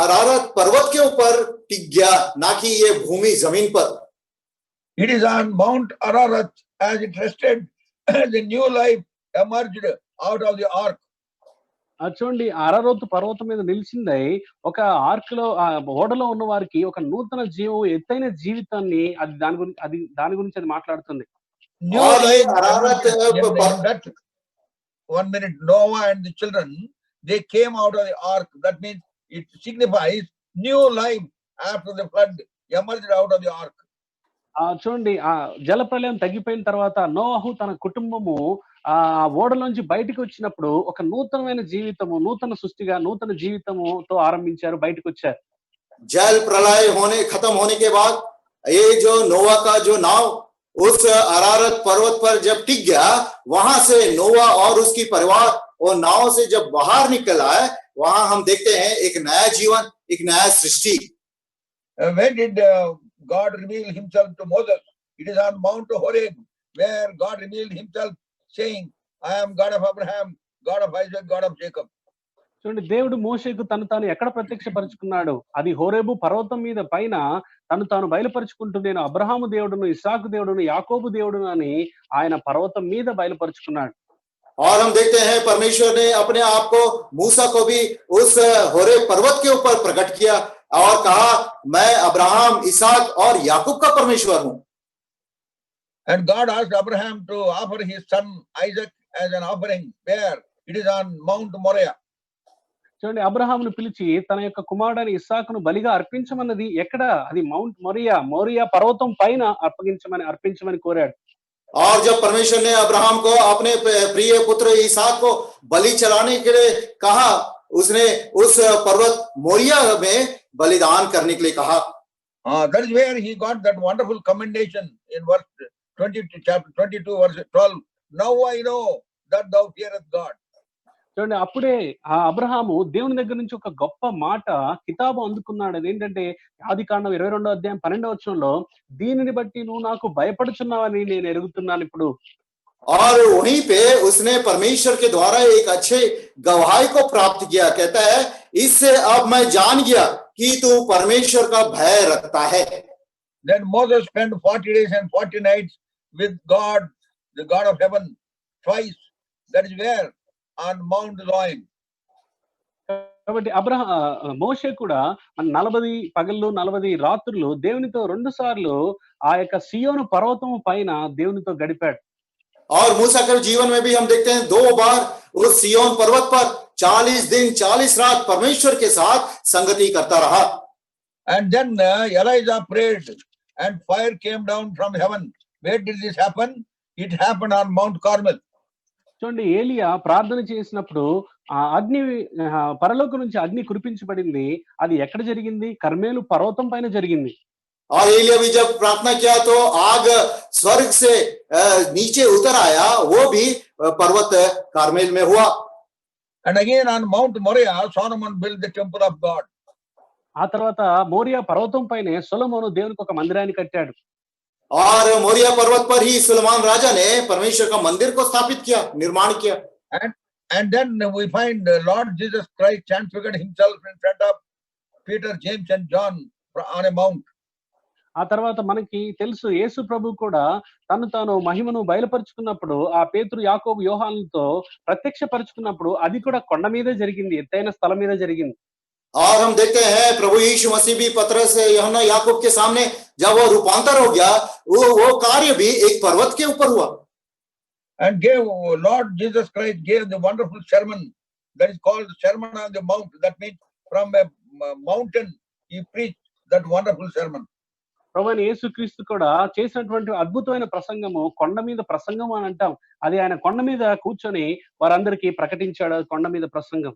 अरारत पर्वत के ऊपर टिक गया, ना कि ये भूमि जमीन पर। It is on Mount Ararat as it rested, the new life emerged out of the ark. చూడండి, అరారోతు పర్వతం మీద నిలిచిందై ఒక ఆర్క్ లో, ఆ ఓడలో ఉన్న వారికి ఒక నూతన జీవం, ఎత్తైన జీవితాన్ని దాని గురించి అది మాట్లాడుతుంది. New life in that 1 minute, Noah and the children, they came out of the ark. That means it signifies new life after the flood emerged out of the ark. చూడండి, ఆ జలప్రలయం తగ్గిపోయిన తర్వాత నోవహు తన కుటుంబము ఆ ఓడలోంచి బయటకు వచ్చినప్పుడు ఒక నూతనమైన జీవితము, నూతన సృష్టిగా, నూతన జీవితముతో ఆరంభించారు, బయటకు వచ్చారు. जल प्रलय खत्म होने के बाद ये जो नोवा का जो नाव उस अरारत पर्वत पर जब टिक गया, वहां से नोवा और उसकी परिवार वो नाव से जब बाहर निकल आए, वहां हम देखते हैं एक नया जीवन, एक नया सृष्टि। When did God reveal himself to Moses? It is on Mount Horeb, where God revealed himself saying, I am God of Abraham, God of Isaac, God of Jacob. చూడండి, దేవుడు మోషేకు తను తాను ఎక్కడ ప్రత్యక్షపరుచుకున్నాడు? అది హోరేబు పర్వతం మీద పైన తను తాను బయలుపరుచుకుంటూ, నేను అబ్రహాము దేవుడును, ఇస్సాకు దేవుడును, యాకోబు దేవుడును అని ఆయన పర్వతం మీద బయలుపరుచుకున్నాడు. और हम देखते हैं परमेश्वर ने अपने आप को मूसा को भी उस होरेब पर्वत के ऊपर प्रकट किया और कहा, मैं अब्राहम, इसहाक और याकूब का परमेश्वर हूं। And God asked Abraham to offer his son Isaac as an offering. Where? It is on Mount Moriah. చూడండి, అబ్రహామును పిలిచి తన యొక్క కుమారుడైన ఇస్సాకును బలిగా అర్పించమన్నది ఎక్కడ? అది మౌంట్ మోరియా పర్వతం పైన అర్పించమని కోరాడు. और जब परमेश्वर ने अब्राहम को अपने प्रिय पुत्र इसहाक को बलि चलाने के लिए कहा, उसने उस पर्वत मोरिया में बलिदान करने के लिए कहा। That is where he got that wonderful commendation in verse 20, chapter 22, verse 12. Now I know that thou fearest God. చూడండి, అప్పుడే ఆ అబ్రహాము దేవుని దగ్గర నుంచి ఒక గొప్ప మాట కితాబు అందుకున్నాడు. అదేంటంటే ఆదికాండం 22వ అధ్యాయం 12వ వచనంలో, దీనిని బట్టి నువ్వు నాకు భయపడుచున్నావని నేను ఎరుగుతున్నాను ఇప్పుడు. और वहीं पे उसने परमेश्वर के द्वारा एक अच्छे गवाही को प्राप्त किया। कहता है, इससे अब मैं जान गया कि तू परमेश्वर का भय रखता है। Then Moses spent 40 days and 40 nights with God, the God of heaven, twice. That is where? On Mount Zion. కాబట్టి మోషే కూడా 40 పగళ్ళు 40 రాత్రులు దేవునితో 2 సార్లు ఆ యొక్క సియోను పర్వతం పైన దేవునితో గడిపాడు. और मूसा के जीवन में भी हम देखते हैं 2 बार उस सिय्योन पर्वत पर 40 दिन 40 रात परमेश्वर के साथ संगति करता रहा। And then Elijah prayed and fire came down from heaven. Where did this happen? It happened on Mount Carmel. చూడండి, ఏలియా ప్రార్థన చేసినప్పుడు ఆ అగ్ని పరలోకం నుంచి అగ్ని కురిపించబడింది. అది ఎక్కడ జరిగింది? కర్మేలు పర్వతం పైన జరిగింది. और एलिया भी जब प्रार्थना किया तो आग स्वर्ग से नीचे उतर आया, वो भी पर्वत कार्मेल में हुआ। And again on Mount Moriah, Solomon built the temple of God. ఆ తర్వాత మోరియా పర్వతం పైనే సొలొమోను దేవునికి ఒక మందిరాన్ని కట్టాడు. और मोरिया पर्वत पर ही सुलेमान राजा ने परमेश्वर का मंदिर को स्थापित किया, निर्माण किया। And then we find Lord Jesus Christ transfigured himself in front of Peter, James and John on a mount. ఆ తర్వాత మనకి తెలుసు, యేసు ప్రభు కూడా తను తాను మహిమను బయలుపరుచుకున్నప్పుడు ఆ పేతురు, యాకోబు, యోహానులతో ప్రత్యక్షపరుచుకున్నప్పుడు అది కూడా కొండ మీదే జరిగింది, ఎత్తైన స్థలం మీద జరిగింది. और हम देखते हैं प्रभु यीशु मसीह भी पतरस, यूहन्ना, याकूब के सामने जब वो रूपांतर हो गया, वो कार्य भी एक पर्वत के ऊपर हुआ। And Lord Jesus Christ gave the wonderful sermon that is called the Sermon on the Mount. That means from a mountain he preached that wonderful sermon. ప్రభువైన యేసుక్రీస్తు కూడా చేసినటువంటి అద్భుతమైన ప్రసంగము కొండ మీద ప్రసంగం అని అంటాం. అది ఆయన కొండ మీద కూర్చొని వారందరికీ ప్రకటించాడు, కొండ మీద ప్రసంగం.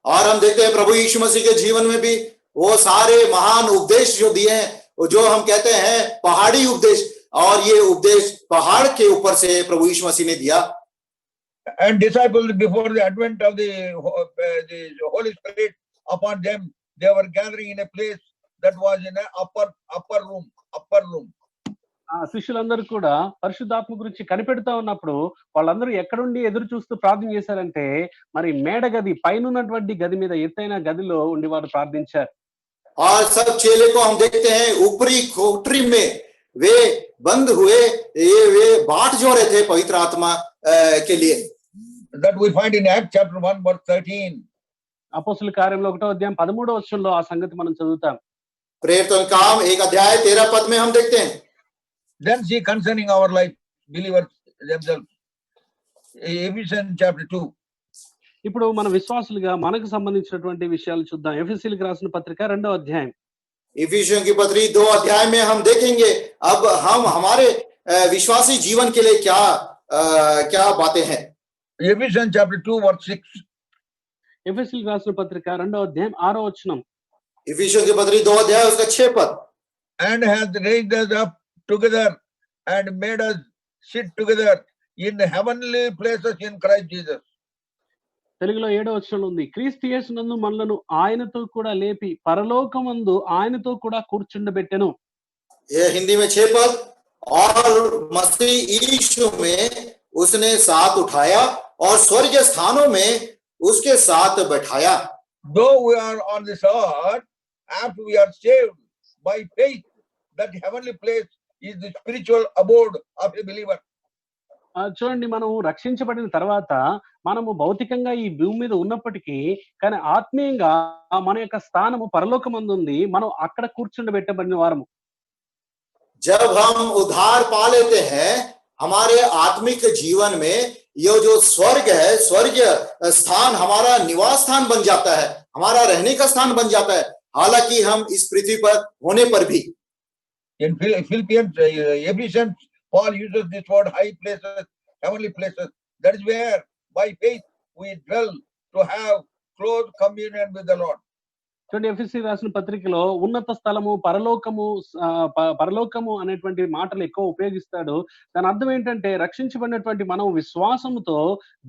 और हम देखते हैं प्रभु यीशु मसीह के जीवन में भी वो सारे महान उपदेश जो दिए हैं, जो हम कहते हैं पहाड़ी उपदेश, और ये उपदेश पहाड़ के ऊपर से प्रभु यीशु मसीह ने दिया। And disciples, before the advent of the Holy Spirit upon them, they were gathering in a place that was in an upper room. ఆ శిష్యులందరూ కూడా పరిశుద్ధాత్మ గురించి కనిపెడతా ఉన్నప్పుడు వాళ్ళందరూ ఎక్కడుండి ఎదురు చూస్తూ ప్రార్థన చేశారంటే, మరి మేడ గది పైన ఉన్నటువంటి గది మీద, ఎత్తైన గదిలో ఉండి వారు ప్రార్థించారు. और सब चेले को हम देखते हैं ऊपरी कोठरी में वे बंद हुए, वे बाट जोड़े थे पवित्र आत्मा के लिए। That we find in Acts chapter 1 verse 13. అపోస్తుల కార్యంలో 1వ అధ్యాయం 13వ వచనంలో ఆ సంగతి మనం చదువుతాం. प्रेरितों के काम 1 अध्याय 13 पद में हम देखते हैं। Then see concerning our life, believers themselves. Ephesians chapter 2. ఇప్పుడు మన విశ్వాసులుగా మనకు సంబంధించినటువంటి విషయాలు చూద్దాం. ఎఫెసీయులకు రాసిన పత్రిక 2వ అధ్యాయం. इफिसियों की पत्री 2 अध्याय में हम देखेंगे अब हम हमारे विश्वासी जीवन के लिए क्या बातें हैं। Ephesians chapter 2 verse 6. ఎఫెసీయులకు రాసిన పత్రిక 2వ అధ్యాయం 6వ వచనం. इफिसियों की पत्री 2 अध्याय उसका 6 पद। and has raised us up together and made us sit together in heavenly places in Christ Jesus. తెలుగులో 7వ వచనంలో ఉంది, క్రీస్తు యేసునందు మనలను ఆయనతో కూడా లేపి పరలోకమందు ఆయనతో కూడా కూర్చుండబెట్టెను. ये हिंदी में 6 पद, और मसीह यीशु में उसने साथ उठाया और स्वर्गीय स्थानों में उसके साथ बैठाया. Though we are on this earth, after we are saved by faith, that heavenly place is the spiritual abode of a believer. చూడండి, మనం రక్షించబడిన తర్వాత మనము భౌతికంగా ఈ భూమి మీద ఉన్నప్పటికీ కానీ ఆత్మీయంగా మన యొక్క స్థానము పరలోకమందు ఉంది. మనం అక్కడ కూర్చుండబెట్టబడిన వారము. जब हम उद्धार पा लेते हैं, हमारे आत्मिक जीवन में ये जो स्वर्ग है, स्वर्गीय स्थान हमारा निवास स्थान बन जाता है, हमारा रहने का स्थान बन जाता है, हालांकि हम इस पृथ्वी पर होने पर भी. In Philippians, Ephesians, Paul uses this word high places, heavenly places. That is where by faith we dwell to have close communion with the Lord. చూడండి, ఎఫెసీ రాసిన పత్రికలో ఉన్నత స్థలము, పరలోకము అనేటువంటి మాటలు ఎక్కువ ఉపయోగిస్తాడు. దాని అర్థం ఏంటంటే రక్షించబడినటువంటి మనం విశ్వాసముతో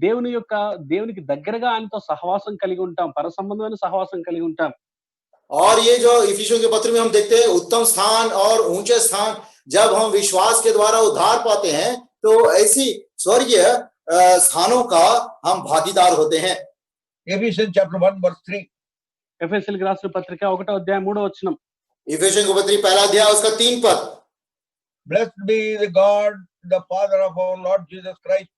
దేవునికి దగ్గరగా ఆయనతో సహవాసం కలిగి ఉంటాం, పరసంబంధమైన సహవాసం కలిగి ఉంటాం. और ये जो इफिसियों के पत्र में हम देखते हैं उत्तम स्थान और ऊंचे स्थान, जब हम विश्वास के द्वारा उद्धार पाते हैं तो ऐसी स्वर्गीय स्थानों का हम भागीदार होते हैं. Ephesians chapter 1 verse 3. ఎఫెసీయులకు రాసిన పత్రిక 1వ అధ్యాయం 3వ వచనం. इफिसियों के पत्र पहला अध्याय उसका 3 पद. Blessed be the God, the Father of our Lord Jesus Christ,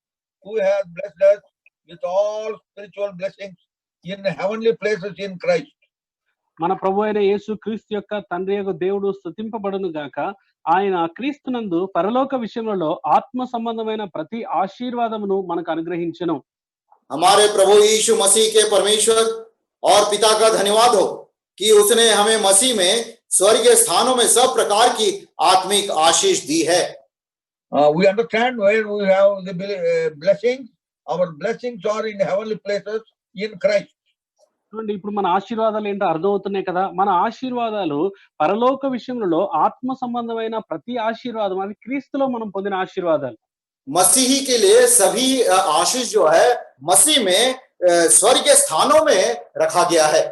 who has blessed us with all spiritual blessings in heavenly places in Christ. మన ప్రభు అయిన యేసు క్రీస్తు యొక్క తండ్రి యొక్క దేవుడు స్తుతింపబడును గాక. ఆయన క్రీస్తునందు పరలోక విషయములలో ఆత్మ సంబంధమైన ప్రతి ఆశీర్వాదమును మనకు అనుగ్రహించెను. हमारे प्रभु यीशु मसीह के परमेश्वर और पिता का धन्यवाद हो कि उसने हमें मसीह में स्वर्गीय स्थानों में सब प्रकार की आत्मिक आशीष दी है. We understand where we have the blessings. Our blessings are in heavenly places in Christ. చూడండి, ఇప్పుడు మన ఆశీర్వాదాలు ఏంటో అర్థమవుతున్నాయి కదా. మన ఆశీర్వాదాలు పరలోక విషయంలో ఆత్మ సంబంధమైన ప్రతి ఆశీర్వాదం అది క్రీస్తులో మనం పొందిన ఆశీర్వాదాలు. मसीही के लिए सभी आशीष जो है मसीह में स्वर्गीय स्थानों में रखा गया है.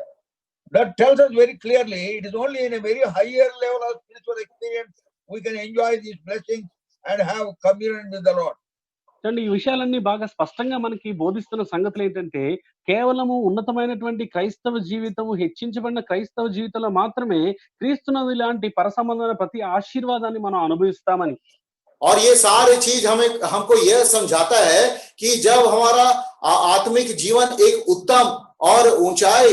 That tells us very clearly it is only in a very higher level of spiritual experience we can enjoy these blessings and have communion with the Lord. చూడండి, ఈ విషయాలన్నీ బాగా స్పష్టంగా మనకి బోధిస్తున్న సంగతులు ఏంటంటే కేవలము ఉన్నతమైనటువంటి క్రైస్తవ జీవితము, హెచ్చించబడిన క్రైస్తవ జీవితంలో మాత్రమే క్రీస్తునందు ఇలాంటి పరసంబంధమైన ప్రతి ఆశీర్వాదాన్ని మనం అనుభవిస్తామని. और ये सारी चीज हमको यह समझाता है कि जब हमारा आत्मिक जीवन एक उत्तम और ऊंचाई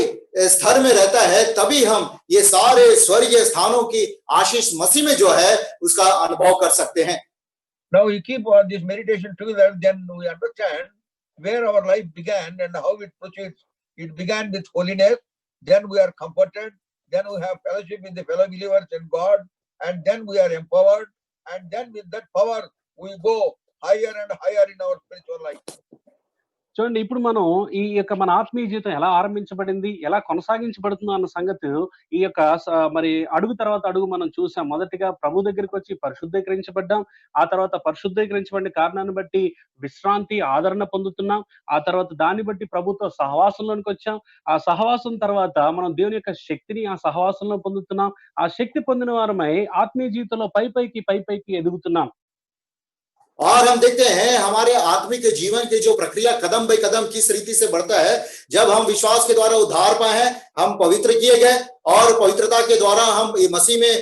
स्तर में रहता है, तभी हम ये सारे स्वर्गीय स्थानों की आशीष मसीह में जो है उसका अनुभव कर सकते हैं. Now we keep on this meditation together, then we understand where our life began and how it proceeds. It began with holiness, then we are comforted, then we have fellowship with the fellow believers and God, and then we are empowered, and then with that power we go higher and higher in our spiritual life. చూడండి, ఇప్పుడు మనం ఈ యొక్క మన ఆత్మీయ జీవితం ఎలా ఆరంభించబడింది, ఎలా కొనసాగించబడుతుందో అన్న సంగతి ఈ యొక్క మరి అడుగు తర్వాత అడుగు మనం చూసాం. మొదటిగా ప్రభు దగ్గరికి వచ్చి పరిశుద్ధీకరించబడ్డాం. ఆ తర్వాత పరిశుద్ధీకరించబడిన కారణాన్ని బట్టి విశ్రాంతి, ఆదరణ పొందుతున్నాం. ఆ తర్వాత దాన్ని బట్టి ప్రభుతో సహవాసంలోనికి వచ్చాం. ఆ సహవాసం తర్వాత మనం దేవుని యొక్క శక్తిని ఆ సహవాసంలో పొందుతున్నాం. ఆ శక్తి పొందిన వారమై ఆత్మీయ జీవితంలో పైపైకి ఎదుగుతున్నాం. और हम देखते हैं हमारे आत्मिक जीवन के जो प्रक्रिया कदम बाई कदम किस रीति से बढ़ता है. जब हम विश्वास के द्वारा उद्धार पाए हैं, हम पवित्र किए गए और पवित्रता के द्वारा हम मसीह में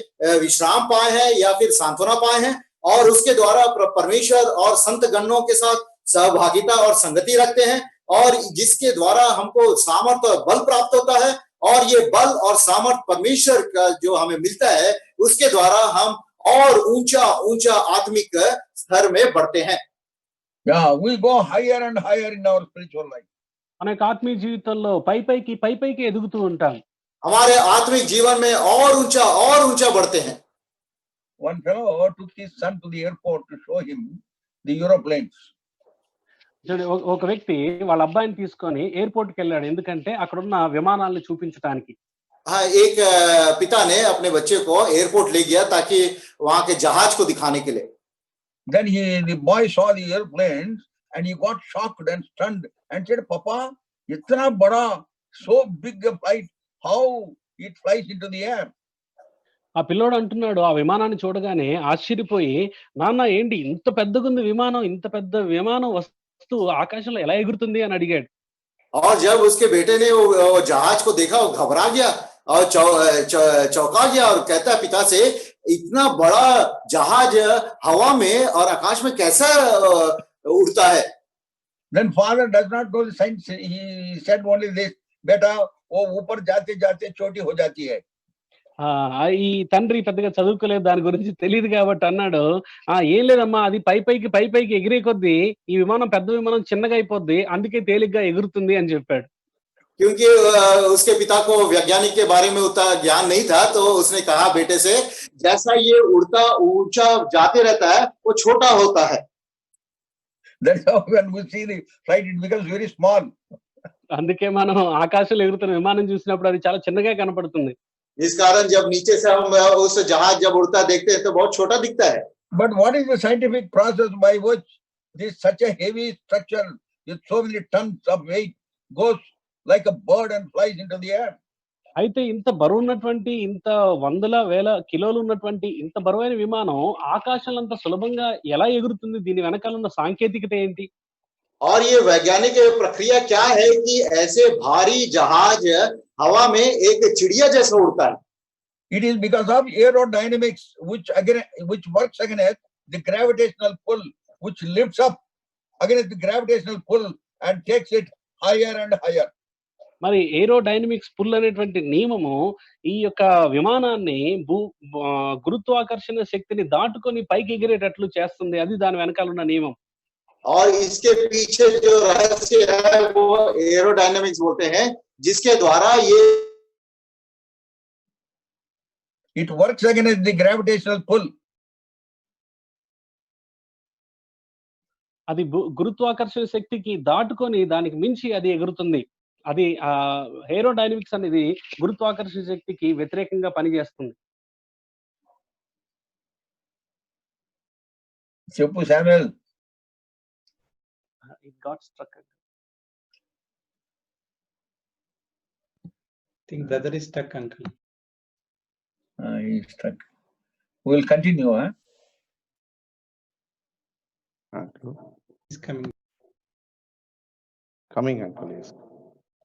विश्राम पाए हैं या फिर सांत्वना पाए हैं, और उसके द्वारा परमेश्वर और संत गणों के साथ सहभागिता और संगति रखते हैं, और जिसके द्वारा हमको सामर्थ्य और बल प्राप्त होता है. और ये बल और सामर्थ्य परमेश्वर का जो हमें मिलता है, उसके द्वारा हम और ऊंचा आत्मिक स्तर में बढ़ते हैं. Yeah, we go higher and higher in our spiritual life. మన యొక్క ఆత్మీయ జీవితంలో పైపైకి ఎదుగుతూ ఉంటాం. हमारे आत्मिक जीवन में और ऊंचा बढ़ते हैं. One fellow took his son to the airport to show him the aeroplanes. ఒక వ్యక్తి వాళ్ళ అబ్బాయిని తీసుకొని ఎయిర్పోర్ట్ కి వెళ్ళాడు. ఎందుకంటే అక్కడున్న విమానాలను చూపించడానికి. हाँ, एक पिता ने अपने बच्चे को एयरपोर्ट ले गया ताकि वहां के जहाज को दिखाने के लिए। Then the boy saw the airplanes and he got shocked and stunned and said, Papa, itna bada, so big a flight, how it flies into the air? ఆ పిల్లోడు అంటున్నాడు ఆ విమానాన్ని చూడగానే ఆశ్చర్యపోయి, నాన్న ఏంటి ఇంత పెద్దగుంది విమానం, ఇంత పెద్ద విమానం వస్తూ ఆకాశంలో ఎలా ఎగురుతుంది అని అడిగాడు. और जब उसके बेटे ने वो जहाज को देखा, वो घबरा गया और चौंका गया और कहता है पिता से, इतना बड़ा जहाज हवा में और आकाश में कैसा उड़ता है? Then father does not know the science. He said only this, beta, वो ऊपर जाते जाते छोटी हो जाती है. ఈ తండ్రి పెద్దగా చదువుకోలేదు, దాని గురించి తెలియదు కాబట్టి అన్నాడు, ఏం లేదమ్మా, అది పైపైకి ఎగిరే కొద్దీ ఈ విమానం పెద్ద విమానం చిన్నగా అయిపోద్ది, అందుకే తేలిగ్గా ఎగురుతుంది అని చెప్పాడు. क्योंकि उसके पिता को वैज्ञानिक के बारे में उतना ज्ञान नहीं था, तो उसने कहा बेटे से, जैसा ये उड़ता ऊंचा जाते रहता है, वो छोटा होता है. That's how when we see the flight, it becomes very small. అందుకే మనం ఆకాశంలో ఎగురుతున్న విమానం చూసినప్పుడు అది చాలా చిన్నగా కనపడుతుంది. इस कारण जब नीचे से हम उस जहाज जब उड़ता देखते हैं तो बहुत छोटा दिखता है. But what is the scientific process by which this such a heavy structure with so many tons of weight goes like a bird and flies into the air? అయితే ఇంత బరువు ఉన్నటువంటి, ఇంత వందల వేల కిలోలు ఉన్నటువంటి ఇంత బరువైన విమానం ఆకాశంలో అంత సులభంగా ఎలా ఎగురుతుంది? దీని వెనకాల ఉన్న సాంకేతికత ఏంటి? और ये वैज्ञानिक प्रक्रिया क्या है कि ऐसे भारी जहाज हवा में एक चिड़िया जैसा उड़ता है? It is because of aerodynamics, which works against the gravitational pull, which lifts up against the gravitational pull and takes it higher and higher. మరి ఏరోడైనమిక్స్ పుల్ అనేటువంటి నియమము ఈ యొక్క విమానాన్ని గురుత్వాకర్షణ శక్తిని దాటుకొని పైకి ఎగిరేటట్లు చేస్తుంది. అది దాని వెనకాల ఉన్న నియమం. और इसके पीछे जो रहस्य है वो एरोडायनामिक्स बोलते हैं, जिसके द्वारा ये it works against the gravitational pull. అది గురుత్వాకర్షణ శక్తికి దాటుకొని దానికి మించి అది ఎగురుతుంది. అది ఏరోడైనమిక్స్ అనేది గురుత్వాకర్షణ శక్తికి వ్యతిరేకంగా పనిచేస్తుంది. చెప్పు Samuel. It got stuck. I think brother is stuck, uncle. He's stuck. We will continue, huh? Uncle. He's coming. Coming, uncle, yes.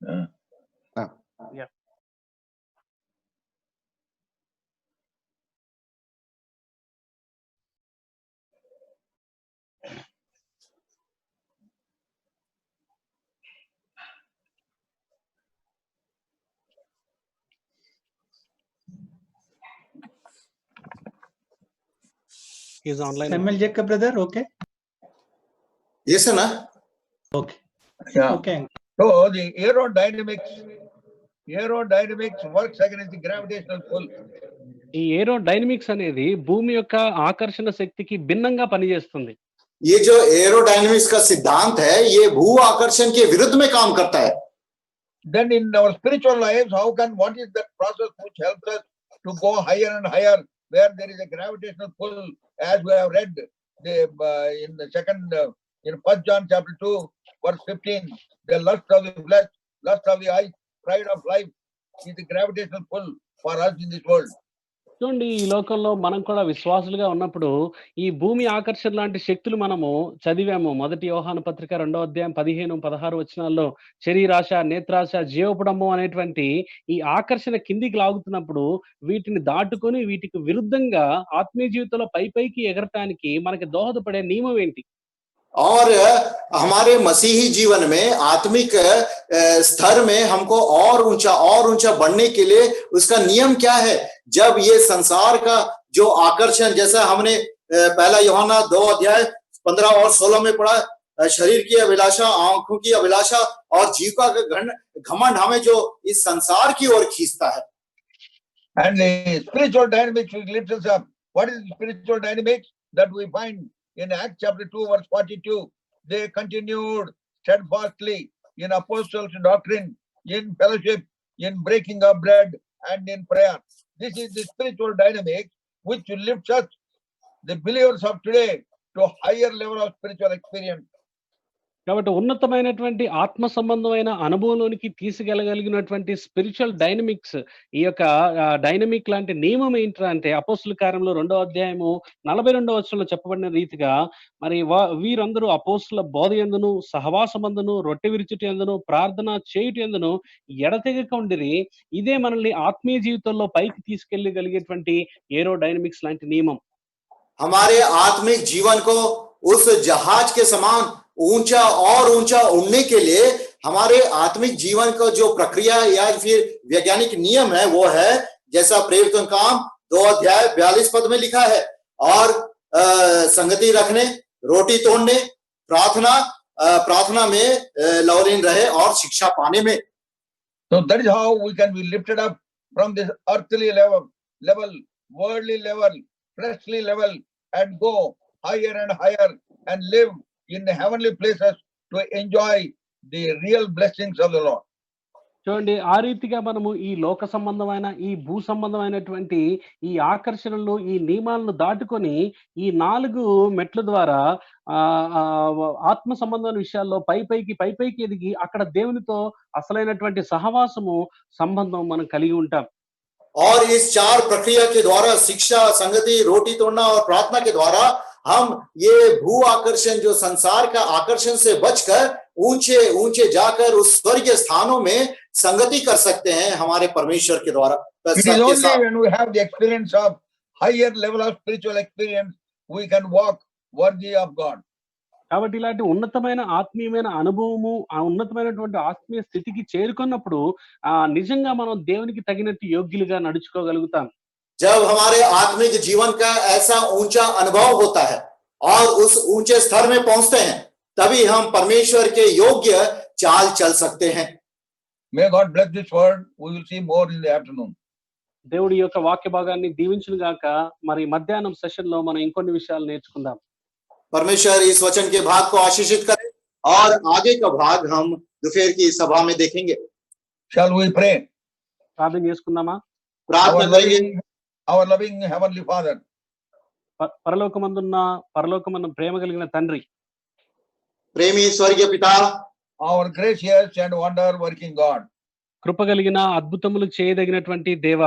Yeah. He's online. Samuel Jacob brother, okay? yes है ना? Okay. Yeah. Okay, uncle. So the aerodynamics works against the gravitational pull. ఈ aerodynamics అనేది భూమి యొక్క ఆకర్షణ శక్తికి భిన్నంగా పనిచేస్తుంది. ये जो एरोडायनामिक्स का सिद्धांत है, ये भू आकर्षण के विरुद्ध में काम करता है. Then in our spiritual lives, what is that process which helps us to go higher and higher, where there is a gravitational pull, as we have read in the in 1 John chapter 2, verse 15, the lust of the flesh, lust of the eyes, pride of life is the gravitational pull for us in this world. చూడండి, ఈ లోకంలో మనం కూడా విశ్వాసులుగా ఉన్నప్పుడు ఈ భూమి ఆకర్షణ లాంటి శక్తులు మనము చదివాము. 1 యోహాను పత్రిక 2వ అధ్యాయం 15-16 వచనాల్లో శరీరాశ, నేత్రాశ, జీవపుడము అనేటువంటి ఈ ఆకర్షణ కిందికి లాగుతున్నప్పుడు వీటిని దాటుకొని వీటికి విరుద్ధంగా ఆత్మీయ జీవితంలో పైకి ఎగరటానికి మనకి దోహదపడే నియమం ఏంటి? और हमारे मसीही जीवन में आत्मिक स्तर में हमको और ऊंचा बढ़ने के लिए उसका नियम क्या है? जब ये संसार का जो आकर्षण, जैसा हमने पहला यूहन्ना 2 अध्याय 15 और 16 में पढ़ा, शरीर की अभिलाषा, आंखों की अभिलाषा और जीविका का घमंड हमें जो इस संसार की ओर खींचता है. And the spiritual dynamics which lifts us up. What is the spiritual dynamics that we find in Acts chapter 2, verse 42? They continued steadfastly in apostles' doctrine, in fellowship, in breaking of bread, and in prayer. This is the spiritual dynamic which lifts us, the believers of today, to a higher level of spiritual experience. కాబట్టి ఉన్నతమైనటువంటి ఆత్మ సంబంధమైన అనుభవంలోనికి తీసుకెళ్ళగలిగినటువంటి spiritual dynamics, ఈ యొక్క dynamic లాంటి నియమం ఏంట్రా అంటే అపోస్తుల కార్యంలో 2వ అధ్యాయము 42వ వచనంలో చెప్పబడిన రీతిగా మరి వీరందరూ అపోస్తుల బోధ యందును సహవాసమందును రొట్టె విరుచుట యందును ప్రార్థన చేయుట యందును ఎడతెగక ఉండిరి. ఇదే మనల్ని ఆత్మీయ జీవితంలో పైకి తీసుకెళ్ళగలిగేటువంటి ఏరో డైనమిక్స్ లాంటి నియమం. हमारे आत्मिक जीवन को उस जहाज के समान ऊंचा और ऊंचा उड़ने के लिए हमारे आत्मिक जीवन का जो प्रक्रिया या फिर वैज्ञानिक नियम है वो है, जैसा प्रेरितों का काम 2 अध्याय 42 पद में लिखा है, और संगति रखने, रोटी तोड़ने, प्रार्थना में लवलीन रहे और शिक्षा पाने में. So that is how we can be lifted up from this earthly level, worldly level, fleshly level, and go higher and higher and live in the heavenly places to enjoy the real blessings of the Lord. చూడండి, ఆ రీతిగా మనము ఈ లోక సంబంధమైన ఈ భూ సంబంధమైనటువంటి ఈ ఆకర్షణలు ఈ నియమాలను దాటుకొని ఈ 4 మెట్ల ద్వారా ఆత్మ సంబంధమైన విషయాల్లో పైకి ఎదిగి అక్కడ దేవునితో అసలైనటువంటి సహవాసము సంబంధం మనం కలిగి ఉంటాం. और इस 4 प्रक्रिया के द्वारा शिक्षा, संगति, रोटी तोड़ना और प्रार्थना के द्वारा हम ये भू आकर्षण, जो संसार का आकर्षण से बचकर ऊंचे जाकर उस स्वर्गीय स्थानों में संगति कर सकते हैं हमारे परमेश्वर के द्वारा. It is only when we have the experience of higher level of spiritual experience we can walk worthy of God. కాబట్టి ఇలాంటి ఉన్నతమైన ఆత్మీయమైన అనుభవము, ఆ ఉన్నతమైనటువంటి ఆత్మీయ స్థితికి చేరుకున్నప్పుడు నిజంగా మనం దేవునికి తగినట్టు యోగ్యులుగా నడుచుకోగలుగుతాం. जब हमारे आत्मिक जीवन का ऐसा ऊंचा अनुभव होता है और उस ऊंचे स्तर में पहुंचते हैं, तभी हम परमेश्वर के योग्य चाल चल सकते हैं. May God bless this word. We will see more in the afternoon. దేవుడి యొక్క వాక్య భాగాన్ని దీవించును గాక. మరి మధ్యాహ్నం సెషన్ లో మనం ఇంకొన్ని విషయాలు నేర్చుకుందాం. परमेश्वर इस वचन के भाग को आशीषित करे और आगे का भाग हम दोपहर की सभा में देखेंगे. Shall we pray? ప్రార్థన చేసుకుందామా? प्रार्थना करेंगे. Our loving heavenly Father, పరలోకమందున్న ప్రేమ కలిగిన తండ్రి, प्रेमी स्वर्गीय पिता, our gracious and wonder working God, కృప కలిగిన అద్భుతములు చేయదగినటువంటి దేవ,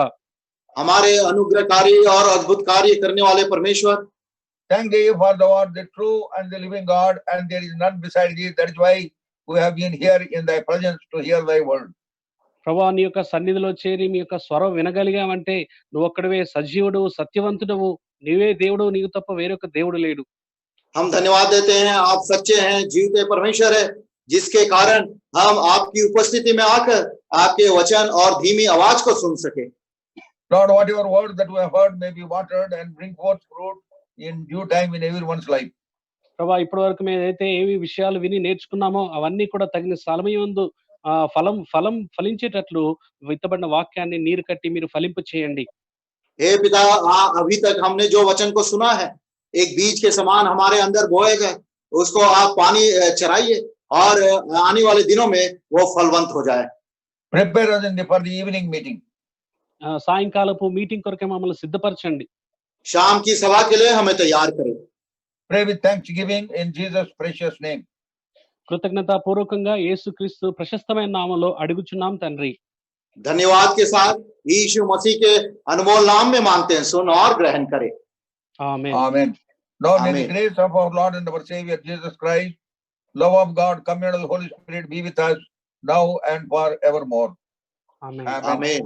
हमारे अनुग्रहकारी और अद्भुत कार्य करने वाले परमेश्वर, thank thee for the word, the true and the living God, and there is none beside thee. That is why we have been here in thy presence to hear thy word. ప్రభువా, నీ యొక్క సన్నిధిలో చేరి మీ యొక్క స్వరం వినగలిగామంటే నువ్వు ఒక్కడివే సజీవుడు, సత్యవంతుడవు, నీవే దేవుడు, నీకు తప్ప వేరొక దేవుడు లేడు. हम धन्यवाद देते हैं, आप सच्चे हैं, जीवते परमेश्वर है, जिसके कारण हम आपकी उपस्थिति में आकर आपके वचन और धीमी आवाज को सुन सके. Lord, whatever word that we have heard may be watered and bring forth fruit in due time in everyone's life. ప్రభువా, ఇప్పటి వరకు మేము ఏదైతే ఏవి విషయాలు విని నేర్చుకున్నామో అవన్నీ కూడా తగిన సమయమందు ఫలం ఫలించేటట్లు విత్తబడిన వాక్యాన్ని నీరు కట్టి మీరు ఫలింపు చేయండి. हे पिता, अभी तक हमने जो वचन को सुना है, एक बीज के समान हमारे अंदर बोए गए, उसको आप पानी चराइए और आने वाले दिनों में वो फलवंत हो जाए. Prepare us for the evening meeting. సాయంకాలపు మీటింగ్ కొరకే మమ్మల్ని సిద్ధపరచండి. शाम की सभा के लिए हमें तैयार करें. Pray with thanksgiving in Jesus' precious name. కృతజ్ఞతాపూర్వకంగా యేసుక్రీస్తు ప్రశస్తమైన నామములో అడుగుచున్నాం తండ్రి. धन्यवाद के साथ यीशु मसीह के अनमोल नाम में मांगते हैं, सुन और ग्रहण करें. ఆమేన్. Amen. Now may the Amen. grace of our Lord and our Savior Jesus Christ, love of God, communion of the Holy Spirit be with us now and forevermore. Amen. Amen. आमीन.